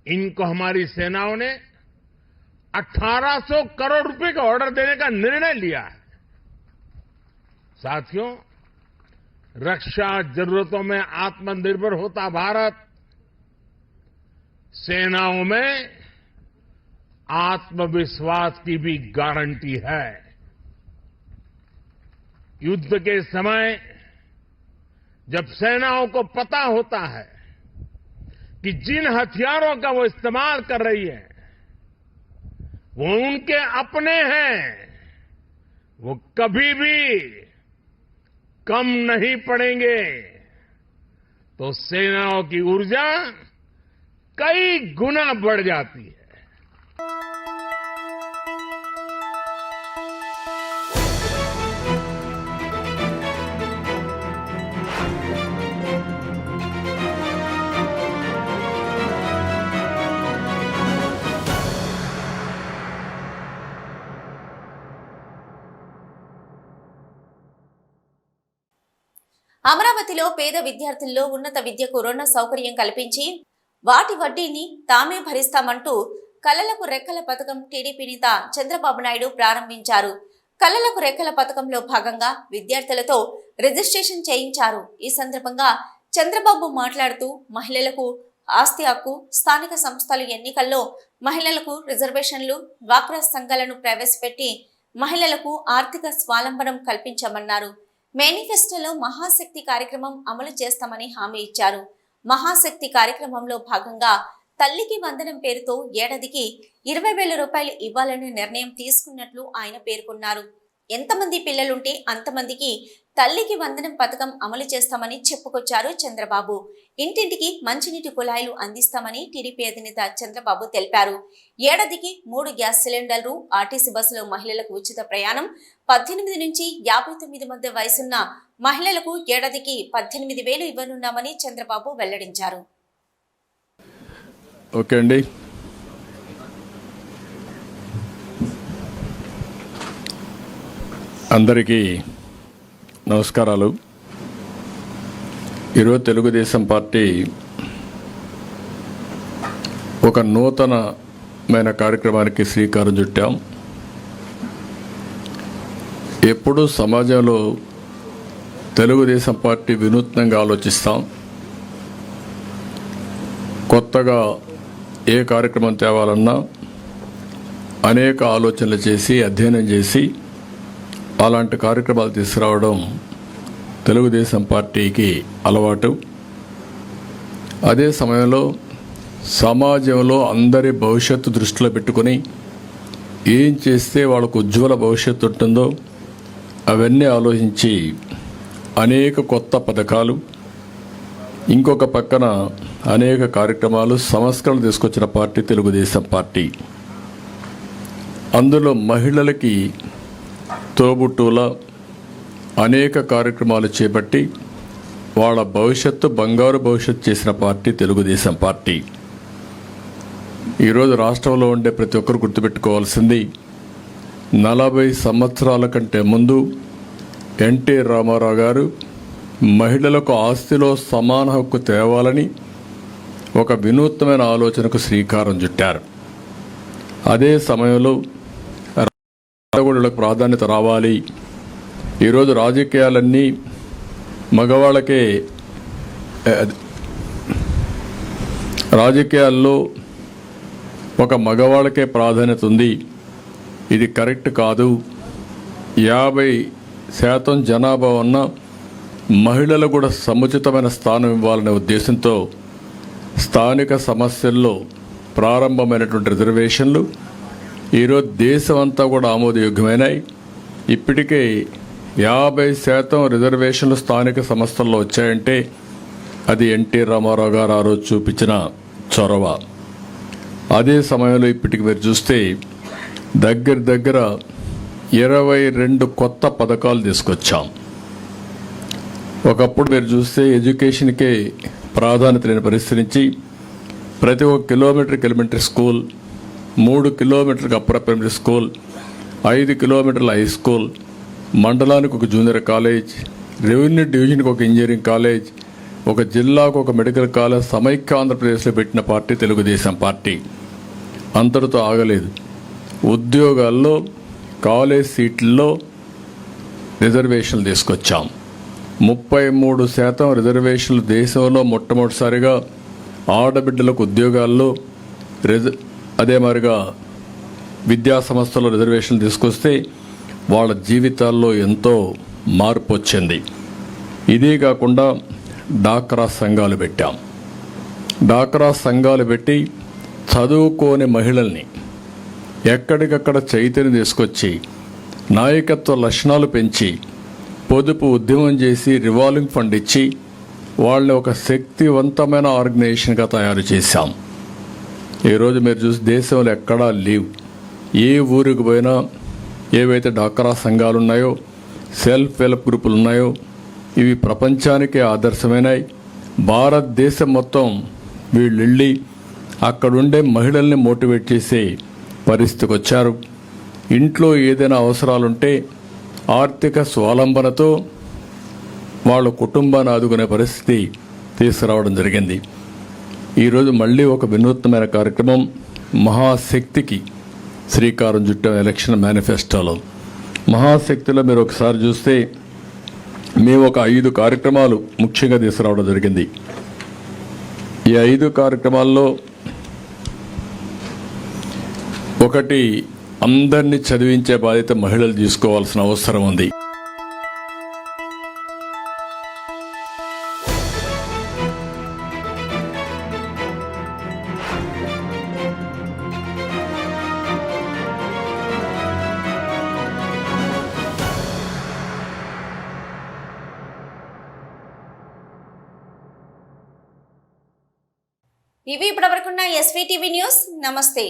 इनको हमारी सेनाओं ने 1800 करोड़ रुपए का ऑर्डर देने का निर्णय लिया है। साथियों, रक्षा जरूरतों में आत्मनिर्भर होता भारत सेनाओं में आत्मविश्वास की भी गारंटी है। युद्ध के समय जब सेनाओं को पता होता है कि जिन हथियारों का वो इस्तेमाल कर रही है वो उनके अपने हैं, वो कभी भी कम नहीं पड़ेंगे। तो सेनाओं की ऊर्जा कई गुना बढ़ जाती है। అమరావతిలో పేద విద్యార్థుల్లో ఉన్నత విద్యకు రుణ సౌకర్యం కల్పించి వాటి వడ్డీని తామే భరిస్తామంటూ కలలకు రెక్కల పథకం టీడీపీ నేత చంద్రబాబు నాయుడు ప్రారంభించారు. కలలకు రెక్కల పథకంలో భాగంగా విద్యార్థులతో రిజిస్ట్రేషన్ చేయించారు. ఈ సందర్భంగా చంద్రబాబు మాట్లాడుతూ మహిళలకు ఆస్తి హక్కు, స్థానిక సంస్థల ఎన్నికల్లో మహిళలకు రిజర్వేషన్లు, డ్వాక్రా సంఘాలను ప్రవేశపెట్టి మహిళలకు ఆర్థిక స్వావలంబనం కల్పించామన్నారు. మేనిఫెస్టోలో మహాశక్తి కార్యక్రమం అమలు చేస్తామని హామీ ఇచ్చారు. మహాశక్తి కార్యక్రమంలో భాగంగా తల్లికి వందనం పేరుతో ఏడాదికి 20,000 రూపాయలు ఇవ్వాలనే నిర్ణయం తీసుకున్నట్లు ఆయన పేర్కొన్నారు. ఎంతమంది పిల్లలుంటే అంతమందికి తల్లికి వందనం పథకం అమలు చేస్తామని చెప్పుకొచ్చారు చంద్రబాబు. ఇంటింటికి మంచినీటి కుళాయిలు అందిస్తామని టీడీపీ అధినేత చంద్రబాబు తెలిపారు. ఏడాదికి 3 గ్యాస్ సిలిండర్లు, ఆర్టీసీ బస్సులో మహిళలకు ఉచిత ప్రయాణం, 18 నుంచి 59 మధ్య వయసున్న మహిళలకు ఏడాదికి 18,000 ఇవ్వనున్నామని చంద్రబాబు వెల్లడించారు. ఓకే అండి, అందరికీ నమస్కారాలు. ఈరోజు తెలుగుదేశం పార్టీ ఒక నూతనమైన కార్యక్రమానికి శ్రీకారం చుట్టాం. ఎప్పుడూ సమాజంలో తెలుగుదేశం పార్టీ వినూత్నంగా ఆలోచిస్తాం. కొత్తగా ఏ కార్యక్రమం తేవాలన్నా అనేక ఆలోచనలు చేసి అధ్యయనం చేసి అలాంటి కార్యక్రమాలు తీసుకురావడం తెలుగుదేశం పార్టీకి అలవాటు. అదే సమయంలో సమాజంలో అందరి భవిష్యత్తు దృష్టిలో పెట్టుకొని ఏం చేస్తే వాళ్ళకు ఉజ్వల భవిష్యత్తు ఉంటుందో అవన్నీ ఆలోచించి అనేక కొత్త పథకాలు, ఇంకొక పక్కన అనేక కార్యక్రమాలు, సంస్కరణలు తీసుకొచ్చిన పార్టీ తెలుగుదేశం పార్టీ. అందులో మహిళలకి తోబుట్టుల అనేక కార్యక్రమాలు చేపట్టి వాళ్ళ భవిష్యత్తు బంగారు భవిష్యత్తు చేసిన పార్టీ తెలుగుదేశం పార్టీ. ఈరోజు రాష్ట్రంలో ఉండే ప్రతి ఒక్కరు గుర్తుపెట్టుకోవాల్సింది 40 సంవత్సరాల కంటే ముందు ఎన్టీ రామారావు గారు మహిళలకు ఆస్తిలో సమాన హక్కు తేవాలని ఒక వినూత్నమైన ఆలోచనకు శ్రీకారం చుట్టారు. అదే సమయంలో రాజకీయాలకు ప్రాధాన్యత రావాలి. ఈరోజు రాజకీయాలన్నీ మగవాళ్ళకే, రాజకీయాల్లో ఒక మగవాళ్ళకే ప్రాధాన్యత ఉంది. ఇది కరెక్ట్ కాదు. 50% జనాభా ఉన్న మహిళలు కూడా సముచితమైన స్థానం ఇవ్వాలనే ఉద్దేశంతో స్థానిక సమస్యల్లో ప్రారంభమైనటువంటి రిజర్వేషన్లు ఈరోజు దేశమంతా కూడా ఆమోదయోగ్యమైనాయి. ఇప్పటికే 50% రిజర్వేషన్లు స్థానిక సంస్థల్లో వచ్చాయంటే అది ఎన్టీ రామారావు గారు ఆ రోజు చూపించిన చొరవ. అదే సమయంలో ఇప్పటికి మీరు చూస్తే దగ్గర 22 కొత్త పథకాలు తీసుకొచ్చాం. ఒకప్పుడు మీరు చూస్తే ఎడ్యుకేషన్కే ప్రాధాన్యత లేని పరిస్థితి నుంచి ప్రతి ఒక్క కిలోమీటర్కి ఎలిమెంటరీ స్కూల్, 3 కిలోమీటర్లకు అప్పర్ ప్రైమరీ స్కూల్, 5 కిలోమీటర్ల హై స్కూల్, మండలానికి ఒక జూనియర్ కాలేజ్, రెవెన్యూ డివిజన్కి ఒక ఇంజనీరింగ్ కాలేజ్, ఒక జిల్లాకు ఒక మెడికల్ కాలేజ్ సమైక్య ఆంధ్రప్రదేశ్లో పెట్టిన పార్టీ తెలుగుదేశం పార్టీ. అంతటితో ఆగలేదు. ఉద్యోగాల్లో, కాలేజ్ సీట్లలో రిజర్వేషన్లు తీసుకొచ్చాం. 33% రిజర్వేషన్లు దేశంలో మొట్టమొదటిసారిగా ఆడబిడ్డలకు ఉద్యోగాల్లో, అదే మాదిరిగా విద్యా సంస్థల్లో రిజర్వేషన్లు తీసుకొస్తే వాళ్ళ జీవితాల్లో ఎంతో మార్పు వచ్చింది. ఇదే కాకుండా డాక్రా సంఘాలు పెట్టాం. డాక్రా సంఘాలు పెట్టి చదువుకోని మహిళల్ని ఎక్కడికక్కడ చైతన్యం తీసుకొచ్చి నాయకత్వ లక్షణాలు పెంచి పొదుపు ఉద్యమం చేసి రివాల్వింగ్ ఫండ్ ఇచ్చి వాళ్ళని ఒక శక్తివంతమైన ఆర్గనైజేషన్గా తయారు చేశాం. ఈరోజు మీరు చూసి దేశంలో ఎక్కడా లేవు. ఏ ఊరికి పోయినా ఏవైతే డాక్రా సంఘాలు ఉన్నాయో, సెల్ఫ్ హెల్ప్ గ్రూపులు ఉన్నాయో ఇవి ప్రపంచానికే ఆదర్శమైనాయి. భారతదేశం మొత్తం వీళ్ళు వెళ్ళి అక్కడుండే మహిళల్ని మోటివేట్ చేసే పరిస్థితికి వచ్చారు. ఇంట్లో ఏదైనా అవసరాలుంటే ఆర్థిక స్వావలంబనతో వాళ్ళ కుటుంబాన్ని ఆదుకునే పరిస్థితి తీసుకురావడం జరిగింది. ఈరోజు మళ్ళీ ఒక వినూత్నమైన కార్యక్రమం మహాశక్తికి శ్రీకారం చుట్టాం. ఎలక్షన్ మేనిఫెస్టోలో మహాశక్తిలో మీరు ఒకసారి చూస్తే మేము ఒక 5 కార్యక్రమాలు ముఖ్యంగా తీసుకురావడం జరిగింది. ఈ 5 కార్యక్రమాల్లో ఒకటి, అందరినీ చదివించే బాధ్యత మహిళలు తీసుకోవాల్సిన అవసరం ఉంది. ఇవి ఇప్పటివరకున్న ఎస్వీటీవీ న్యూస్. నమస్తే.